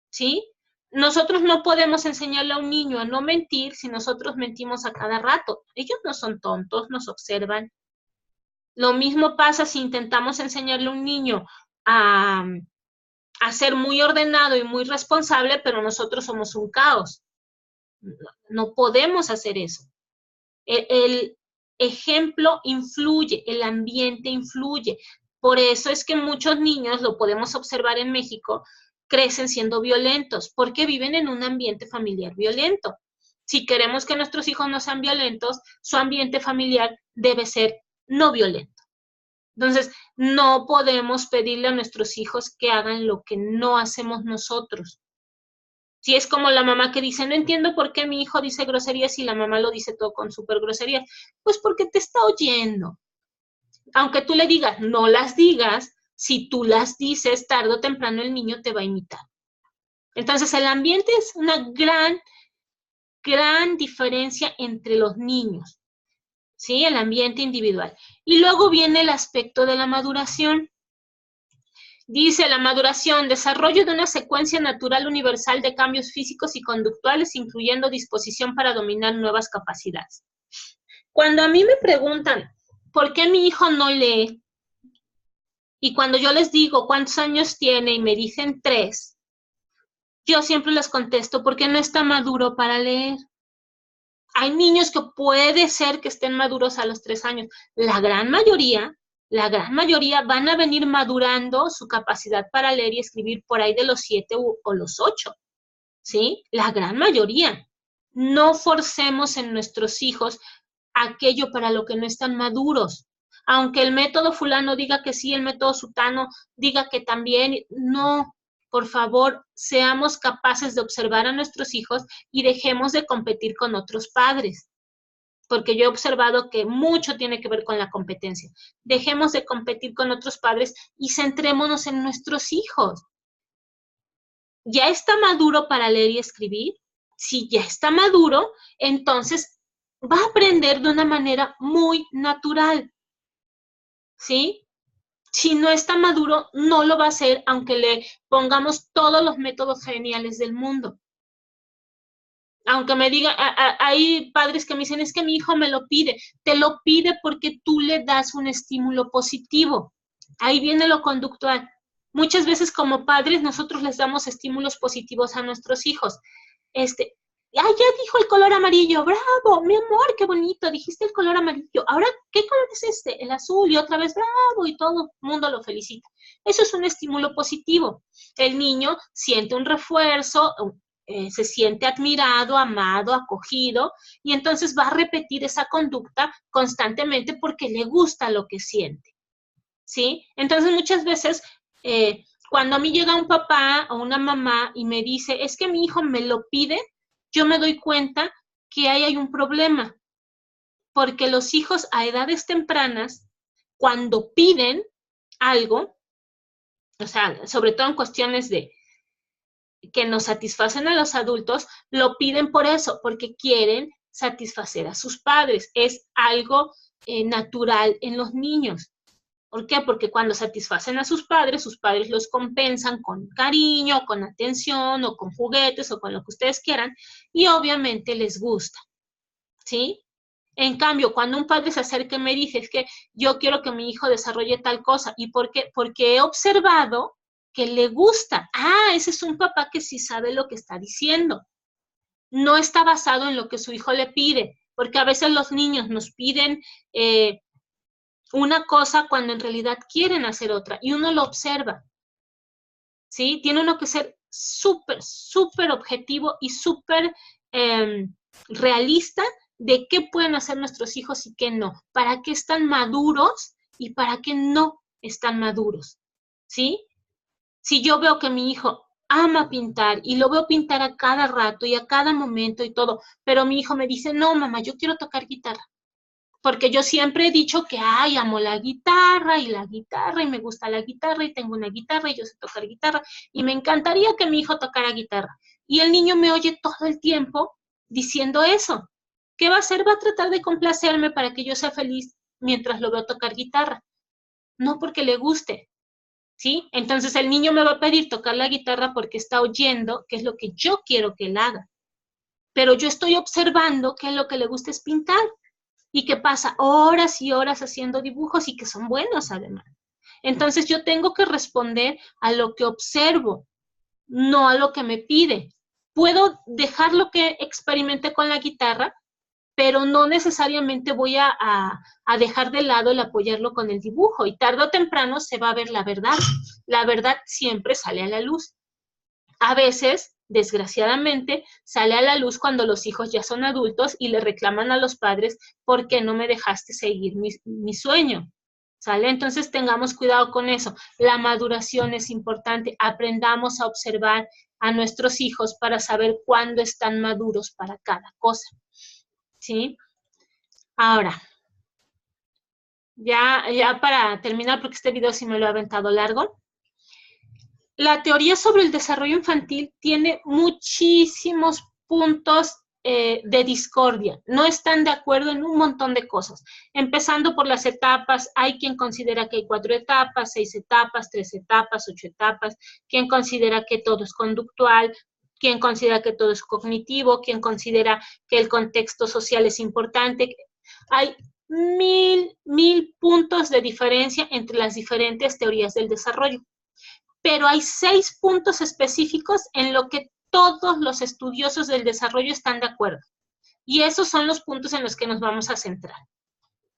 ¿sí? Nosotros no podemos enseñarle a un niño a no mentir si nosotros mentimos a cada rato. Ellos no son tontos, nos observan. Lo mismo pasa si intentamos enseñarle a un niño a, a ser muy ordenado y muy responsable, pero nosotros somos un caos. No podemos hacer eso. El ejemplo influye, el ambiente influye. Por eso es que muchos niños, lo podemos observar en México, crecen siendo violentos, porque viven en un ambiente familiar violento. Si queremos que nuestros hijos no sean violentos, su ambiente familiar debe ser no violento. Entonces, no podemos pedirle a nuestros hijos que hagan lo que no hacemos nosotros. Si es como la mamá que dice, no entiendo por qué mi hijo dice groserías y la mamá lo dice todo con súper groserías. Pues porque te está oyendo. Aunque tú le digas, no las digas, si tú las dices, tarde o temprano el niño te va a imitar. Entonces, el ambiente es una gran diferencia entre los niños, ¿sí? El ambiente individual. Y luego viene el aspecto de la maduración. Dice la maduración, desarrollo de una secuencia natural universal de cambios físicos y conductuales, incluyendo disposición para dominar nuevas capacidades. Cuando a mí me preguntan, ¿por qué mi hijo no lee? Y cuando yo les digo cuántos años tiene y me dicen 3, yo siempre les contesto, porque no está maduro para leer. Hay niños que puede ser que estén maduros a los 3 años. La gran mayoría van a venir madurando su capacidad para leer y escribir por ahí de los 7 o los 8, ¿sí? La gran mayoría. No forcemos en nuestros hijos aquello para lo que no están maduros. Aunque el método fulano diga que sí, el método sutano diga que también, no. Por favor, seamos capaces de observar a nuestros hijos y dejemos de competir con otros padres, porque yo he observado que mucho tiene que ver con la competencia. Dejemos de competir con otros padres y centrémonos en nuestros hijos. ¿Ya está maduro para leer y escribir? Si ya está maduro, entonces va a aprender de una manera muy natural, ¿sí? Si no está maduro, no lo va a hacer aunque le pongamos todos los métodos geniales del mundo. Aunque me diga, hay padres que me dicen, es que mi hijo me lo pide. Te lo pide porque tú le das un estímulo positivo. Ahí viene lo conductual. Muchas veces como padres nosotros les damos estímulos positivos a nuestros hijos. Ya dijo el color amarillo, bravo, mi amor, qué bonito, dijiste el color amarillo. Ahora, ¿qué color es este? El azul, y otra vez, bravo, y todo el mundo lo felicita. Eso es un estímulo positivo. El niño siente un refuerzo, se siente admirado, amado, acogido, y entonces va a repetir esa conducta constantemente porque le gusta lo que siente, ¿sí? Entonces muchas veces, cuando a mí llega un papá o una mamá y me dice, es que mi hijo me lo pide, yo me doy cuenta que ahí hay un problema, porque los hijos a edades tempranas, cuando piden algo, o sea, sobre todo en cuestiones de que nos satisfacen a los adultos, lo piden por eso, porque quieren satisfacer a sus padres. Es algo natural en los niños. ¿Por qué? Porque cuando satisfacen a sus padres los compensan con cariño, con atención o con juguetes o con lo que ustedes quieran y obviamente les gusta, ¿sí? En cambio, cuando un padre se acerca y me dice, es que yo quiero que mi hijo desarrolle tal cosa, ¿y por qué? Porque he observado que le gusta. Ah, ese es un papá que sí sabe lo que está diciendo. no está basado en lo que su hijo le pide, porque a veces los niños nos piden una cosa cuando en realidad quieren hacer otra, y uno lo observa, ¿sí? Tiene uno que ser súper, súper objetivo y súper realista de qué pueden hacer nuestros hijos y qué no, para qué están maduros y para qué no están maduros, ¿sí? Si yo veo que mi hijo ama pintar y lo veo pintar a cada rato y a cada momento y todo, pero mi hijo me dice, no, mamá, yo quiero tocar guitarra. Porque yo siempre he dicho que, ay, amo la guitarra y me gusta la guitarra y tengo una guitarra y yo sé tocar guitarra y me encantaría que mi hijo tocara guitarra. Y el niño me oye todo el tiempo diciendo eso. ¿Qué va a hacer? Va a tratar de complacerme para que yo sea feliz mientras lo veo tocar guitarra. No porque le guste, ¿sí? Entonces el niño me va a pedir tocar la guitarra porque está oyendo qué es lo que yo quiero que él haga. Pero yo estoy observando que lo que le gusta es pintar y que pasa horas y horas haciendo dibujos y que son buenos además. Entonces yo tengo que responder a lo que observo, no a lo que me pide. Puedo dejarlo que experimente con la guitarra, pero no necesariamente voy a dejar de lado el apoyarlo con el dibujo. Y tarde o temprano se va a ver la verdad. La verdad siempre sale a la luz. A veces, desgraciadamente, sale a la luz cuando los hijos ya son adultos y le reclaman a los padres, ¿por qué no me dejaste seguir mi sueño? ¿Sale? Entonces tengamos cuidado con eso. La maduración es importante. Aprendamos a observar a nuestros hijos para saber cuándo están maduros para cada cosa. ¿Sí? Ahora, ya para terminar, porque este video sí me lo ha aventado largo, la teoría sobre el desarrollo infantil tiene muchísimos puntos de discordia. No están de acuerdo en un montón de cosas. Empezando por las etapas, hay quien considera que hay 4 etapas, 6 etapas, 3 etapas, 8 etapas, quien considera que todo es conductual, quien considera que todo es cognitivo, quien considera que el contexto social es importante. Hay mil puntos de diferencia entre las diferentes teorías del desarrollo. Pero hay 6 puntos específicos en lo que todos los estudiosos del desarrollo están de acuerdo. Y esos son los puntos en los que nos vamos a centrar.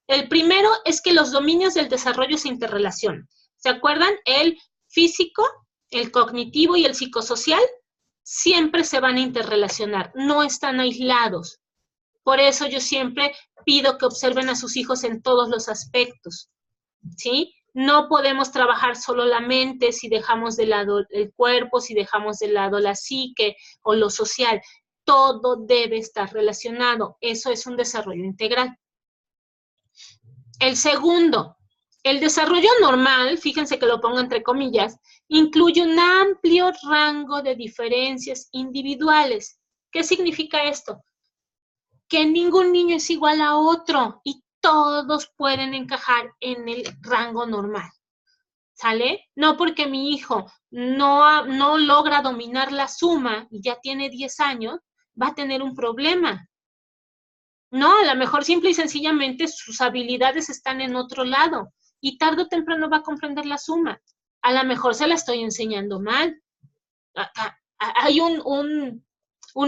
El primero es que los dominios del desarrollo se interrelacionan. ¿Se acuerdan? El físico, el cognitivo y el psicosocial siempre se van a interrelacionar, no están aislados. Por eso yo siempre pido que observen a sus hijos en todos los aspectos, ¿sí? No podemos trabajar solo la mente si dejamos de lado el cuerpo, si dejamos de lado la psique o lo social. Todo debe estar relacionado. Eso es un desarrollo integral. El segundo, el desarrollo normal, fíjense que lo pongo entre comillas, incluye un amplio rango de diferencias individuales. ¿Qué significa esto? Que ningún niño es igual a otro y todos pueden encajar en el rango normal, ¿sale? No porque mi hijo no logra dominar la suma y ya tiene 10 años, va a tener un problema. No, a lo mejor simple y sencillamente sus habilidades están en otro lado y tarde o temprano va a comprender la suma. A lo mejor se la estoy enseñando mal. Hay un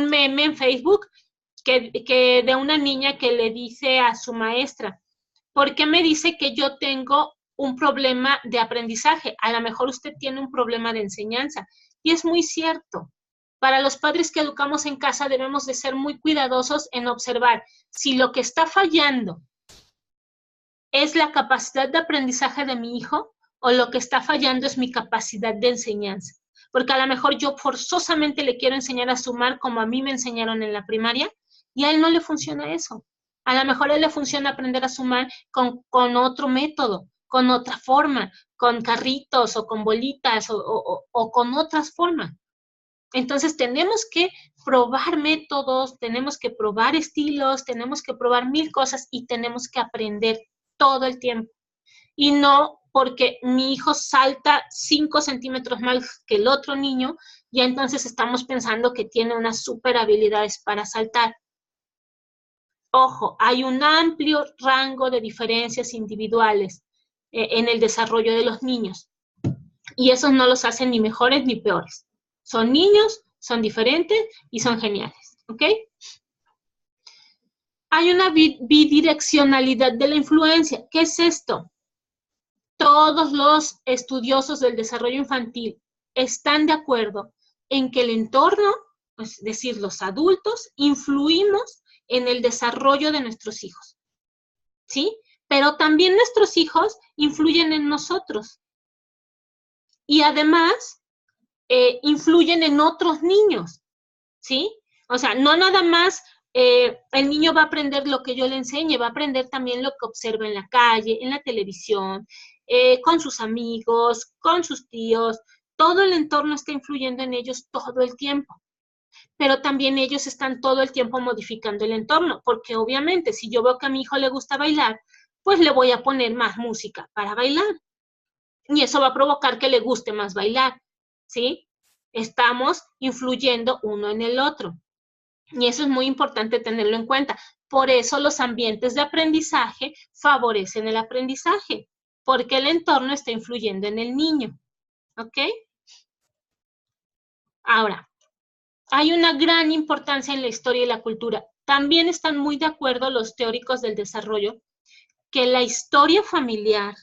meme en Facebook que de una niña que le dice a su maestra, ¿por qué me dice que yo tengo un problema de aprendizaje? A lo mejor usted tiene un problema de enseñanza. Y es muy cierto. Para los padres que educamos en casa debemos de ser muy cuidadosos en observar si lo que está fallando es la capacidad de aprendizaje de mi hijo o lo que está fallando es mi capacidad de enseñanza. Porque a lo mejor yo forzosamente le quiero enseñar a sumar como a mí me enseñaron en la primaria y a él no le funciona eso. A lo mejor a él le funciona aprender a sumar con otro método, con otra forma, con carritos o con bolitas o con otras formas. Entonces tenemos que probar métodos, tenemos que probar estilos, tenemos que probar 1000 cosas y tenemos que aprender todo el tiempo. Y no porque mi hijo salta 5 centímetros más que el otro niño, ya entonces estamos pensando que tiene unas super habilidades para saltar. Ojo, hay un amplio rango de diferencias individuales en el desarrollo de los niños. Y esos no los hacen ni mejores ni peores. Son niños, son diferentes y son geniales. ¿ok? Hay una bidireccionalidad de la influencia. ¿Qué es esto? Todos los estudiosos del desarrollo infantil están de acuerdo en que el entorno, es decir, los adultos, influimos en el desarrollo de nuestros hijos, ¿sí? Pero también nuestros hijos influyen en nosotros. Y además, influyen en otros niños, ¿sí? O sea, no nada más el niño va a aprender lo que yo le enseñe, va a aprender también lo que observa en la calle, en la televisión, con sus amigos, con sus tíos. Todo el entorno está influyendo en ellos todo el tiempo. Pero también ellos están todo el tiempo modificando el entorno, porque obviamente si yo veo que a mi hijo le gusta bailar, pues le voy a poner más música para bailar. Y eso va a provocar que le guste más bailar, ¿sí? Estamos influyendo uno en el otro. Y eso es muy importante tenerlo en cuenta. Por eso los ambientes de aprendizaje favorecen el aprendizaje, porque el entorno está influyendo en el niño. ¿Ok? Ahora, hay una gran importancia en la historia y la cultura. También están muy de acuerdo los teóricos del desarrollo que la historia familiar,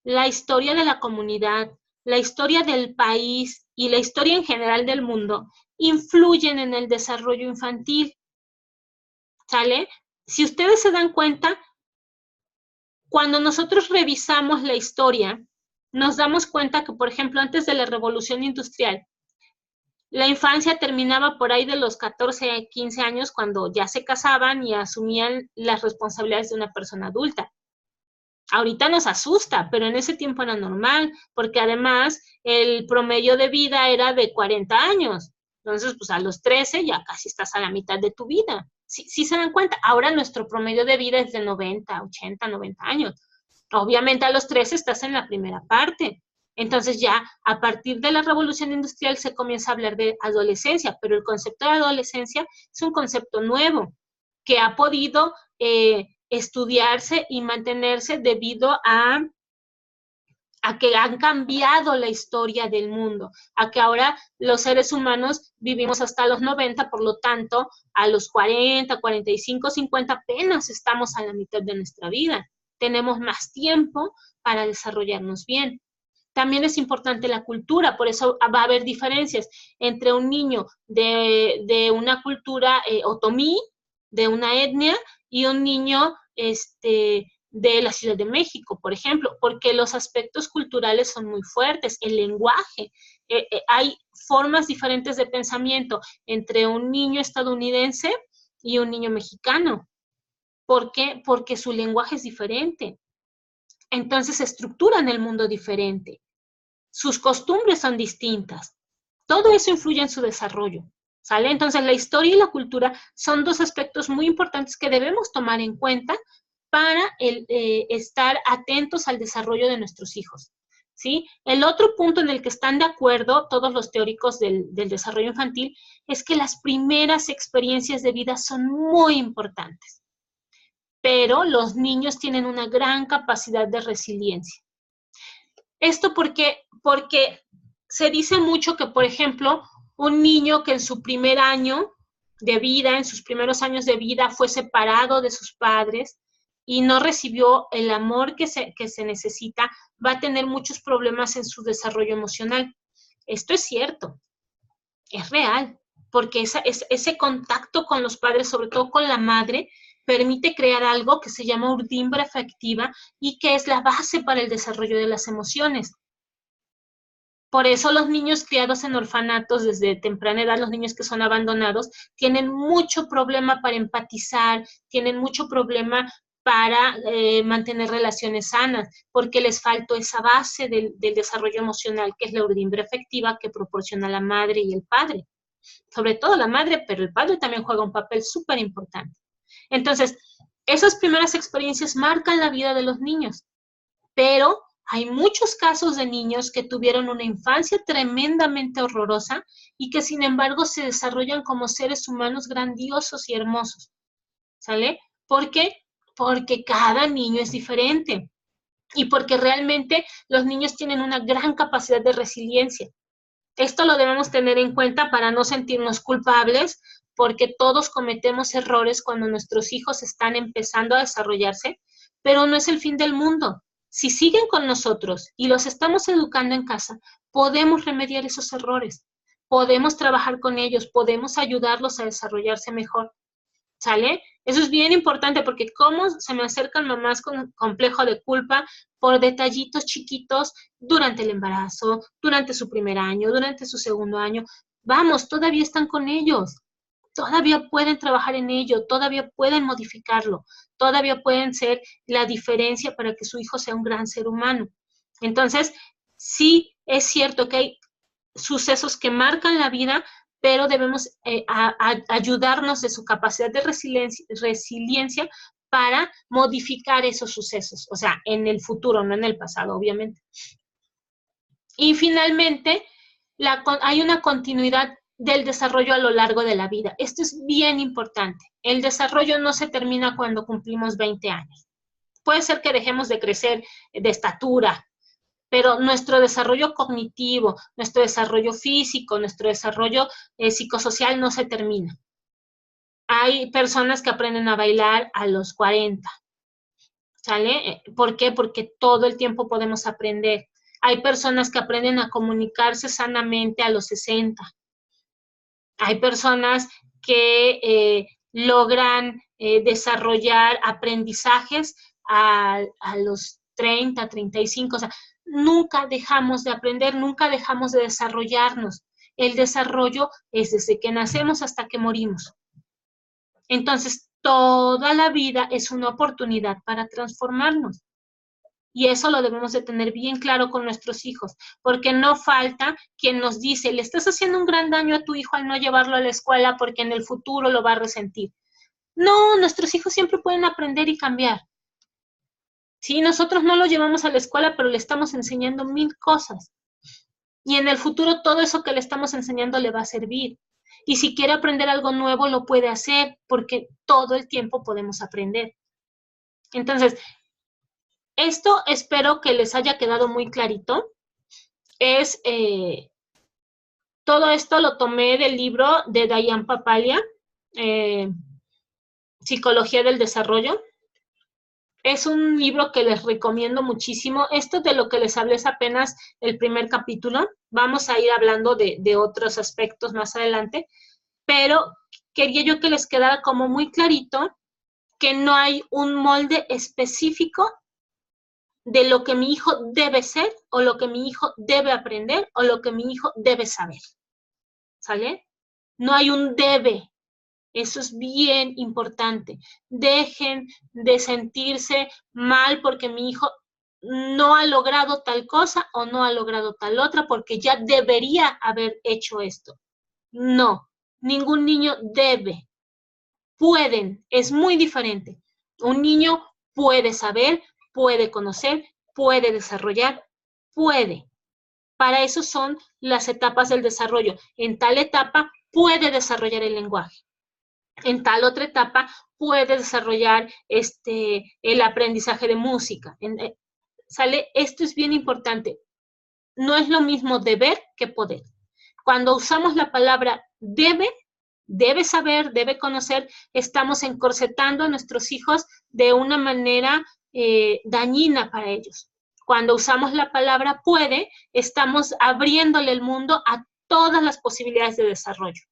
la historia de la comunidad, la historia del país y la historia en general del mundo influyen en el desarrollo infantil. ¿Sale? Si ustedes se dan cuenta, cuando nosotros revisamos la historia, nos damos cuenta que, por ejemplo, antes de la Revolución Industrial, la infancia terminaba por ahí de los 14 a 15 años cuando ya se casaban y asumían las responsabilidades de una persona adulta. Ahorita nos asusta, pero en ese tiempo era normal, porque además el promedio de vida era de 40 años. Entonces, pues a los 13 ya casi estás a la mitad de tu vida. Sí se dan cuenta, ahora nuestro promedio de vida es de 90, 80, 90 años. Obviamente a los 13 estás en la primera parte. Entonces ya a partir de la revolución industrial se comienza a hablar de adolescencia, pero el concepto de adolescencia es un concepto nuevo que ha podido estudiarse y mantenerse debido a que han cambiado la historia del mundo, a que ahora los seres humanos vivimos hasta los 90, por lo tanto, a los 40, 45, 50 apenas estamos a la mitad de nuestra vida. Tenemos más tiempo para desarrollarnos bien. También es importante la cultura, por eso va a haber diferencias entre un niño de una cultura otomí, de una etnia, y un niño de la Ciudad de México, por ejemplo, porque los aspectos culturales son muy fuertes, el lenguaje, hay formas diferentes de pensamiento entre un niño estadounidense y un niño mexicano. ¿Por qué? Porque su lenguaje es diferente. Entonces se estructuran el mundo diferente. Sus costumbres son distintas. Todo eso influye en su desarrollo. ¿Sale? Entonces la historia y la cultura son dos aspectos muy importantes que debemos tomar en cuenta para estar atentos al desarrollo de nuestros hijos. ¿Sí? El otro punto en el que están de acuerdo todos los teóricos del desarrollo infantil es que las primeras experiencias de vida son muy importantes, pero los niños tienen una gran capacidad de resiliencia. Esto porque se dice mucho que, por ejemplo, un niño que en su primer año de vida, en sus primeros años de vida, fue separado de sus padres y no recibió el amor que se necesita, va a tener muchos problemas en su desarrollo emocional. Esto es cierto, es real, porque ese contacto con los padres, sobre todo con la madre, permite crear algo que se llama urdimbre afectiva y que es la base para el desarrollo de las emociones. Por eso los niños criados en orfanatos desde temprana edad, los niños que son abandonados, tienen mucho problema para empatizar, tienen mucho problema para mantener relaciones sanas, porque les faltó esa base del desarrollo emocional, que es la urdimbre afectiva que proporciona la madre y el padre. Sobre todo la madre, pero el padre también juega un papel súper importante. Entonces, esas primeras experiencias marcan la vida de los niños, pero hay muchos casos de niños que tuvieron una infancia tremendamente horrorosa y que sin embargo se desarrollan como seres humanos grandiosos y hermosos. ¿Sale? ¿Por qué? Porque cada niño es diferente y porque realmente los niños tienen una gran capacidad de resiliencia. Esto lo debemos tener en cuenta para no sentirnos culpables porque todos cometemos errores cuando nuestros hijos están empezando a desarrollarse, pero no es el fin del mundo. Si siguen con nosotros y los estamos educando en casa, podemos remediar esos errores, podemos trabajar con ellos, podemos ayudarlos a desarrollarse mejor, ¿sale? Eso es bien importante porque cómo se me acercan mamás con complejo de culpa por detallitos chiquitos durante el embarazo, durante su primer año, durante su segundo año. Vamos, todavía están con ellos, todavía pueden trabajar en ello, todavía pueden modificarlo, todavía pueden ser la diferencia para que su hijo sea un gran ser humano. Entonces, sí es cierto que hay sucesos que marcan la vida, pero debemos ayudarnos de su capacidad de resiliencia para modificar esos sucesos, o sea, en el futuro, no en el pasado, obviamente. Y finalmente, hay una continuidad del desarrollo a lo largo de la vida. Esto es bien importante. El desarrollo no se termina cuando cumplimos 20 años. Puede ser que dejemos de crecer de estatura, pero nuestro desarrollo cognitivo, nuestro desarrollo físico, nuestro desarrollo psicosocial no se termina. Hay personas que aprenden a bailar a los 40, ¿sale? ¿Por qué? Porque todo el tiempo podemos aprender. Hay personas que aprenden a comunicarse sanamente a los 60. Hay personas que logran desarrollar aprendizajes a los 30, 35, o sea, nunca dejamos de aprender, nunca dejamos de desarrollarnos. El desarrollo es desde que nacemos hasta que morimos. Entonces, toda la vida es una oportunidad para transformarnos. Y eso lo debemos de tener bien claro con nuestros hijos, porque no falta quien nos dice, le estás haciendo un gran daño a tu hijo al no llevarlo a la escuela porque en el futuro lo va a resentir. No, nuestros hijos siempre pueden aprender y cambiar. Sí, nosotros no lo llevamos a la escuela, pero le estamos enseñando 1000 cosas. Y en el futuro todo eso que le estamos enseñando le va a servir. Y si quiere aprender algo nuevo, lo puede hacer, porque todo el tiempo podemos aprender. Entonces, esto espero que les haya quedado muy clarito. Todo esto lo tomé del libro de Diane Papalia, Psicología del Desarrollo. Es un libro que les recomiendo muchísimo. Esto de lo que les hablé es apenas el primer capítulo. Vamos a ir hablando de otros aspectos más adelante, pero quería yo que les quedara como muy clarito que no hay un molde específico de lo que mi hijo debe ser o lo que mi hijo debe aprender o lo que mi hijo debe saber. ¿Sale? No hay un debe. Eso es bien importante. Dejen de sentirse mal porque mi hijo no ha logrado tal cosa o no ha logrado tal otra porque ya debería haber hecho esto. No, ningún niño debe. Pueden, es muy diferente. Un niño puede saber, puede conocer, puede desarrollar, puede. Para eso son las etapas del desarrollo. En tal etapa puede desarrollar el lenguaje. En tal otra etapa puede desarrollar el aprendizaje de música. ¿Sale? Esto es bien importante. No es lo mismo deber que poder. Cuando usamos la palabra debe saber, debe conocer, estamos encorsetando a nuestros hijos de una manera dañina para ellos. Cuando usamos la palabra puede, estamos abriéndole el mundo a todas las posibilidades de desarrollo.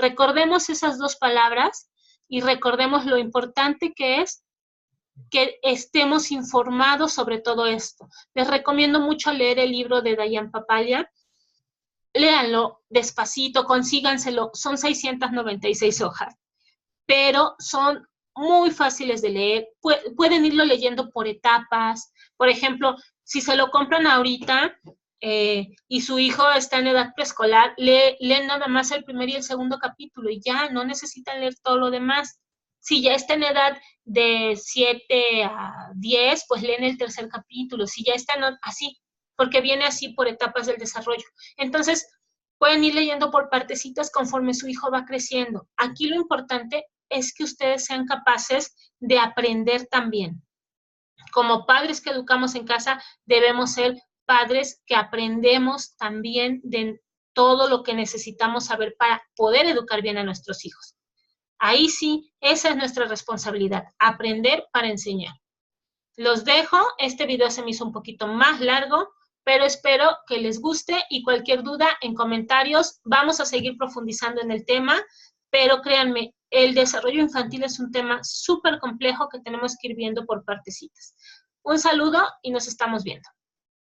Recordemos esas dos palabras y recordemos lo importante que es que estemos informados sobre todo esto. Les recomiendo mucho leer el libro de Diane Papalia. Léanlo despacito, consíganselo, son 696 hojas, pero son muy fáciles de leer. Pueden irlo leyendo por etapas. Por ejemplo, si se lo compran ahorita y su hijo está en edad preescolar, leen nada más el primer y el segundo capítulo y ya no necesitan leer todo lo demás. Si ya está en edad de 7 a 10, pues leen el tercer capítulo. Si ya están así, porque viene así por etapas del desarrollo. Entonces, pueden ir leyendo por partecitas conforme su hijo va creciendo. Aquí lo importante es que ustedes sean capaces de aprender también. Como padres que educamos en casa, debemos ser padres que aprendemos también de todo lo que necesitamos saber para poder educar bien a nuestros hijos. Ahí sí, esa es nuestra responsabilidad, aprender para enseñar. Los dejo, este video se me hizo un poquito más largo, pero espero que les guste y cualquier duda en comentarios, vamos a seguir profundizando en el tema, pero créanme, el desarrollo infantil es un tema súper complejo que tenemos que ir viendo por partecitas. Un saludo y nos estamos viendo.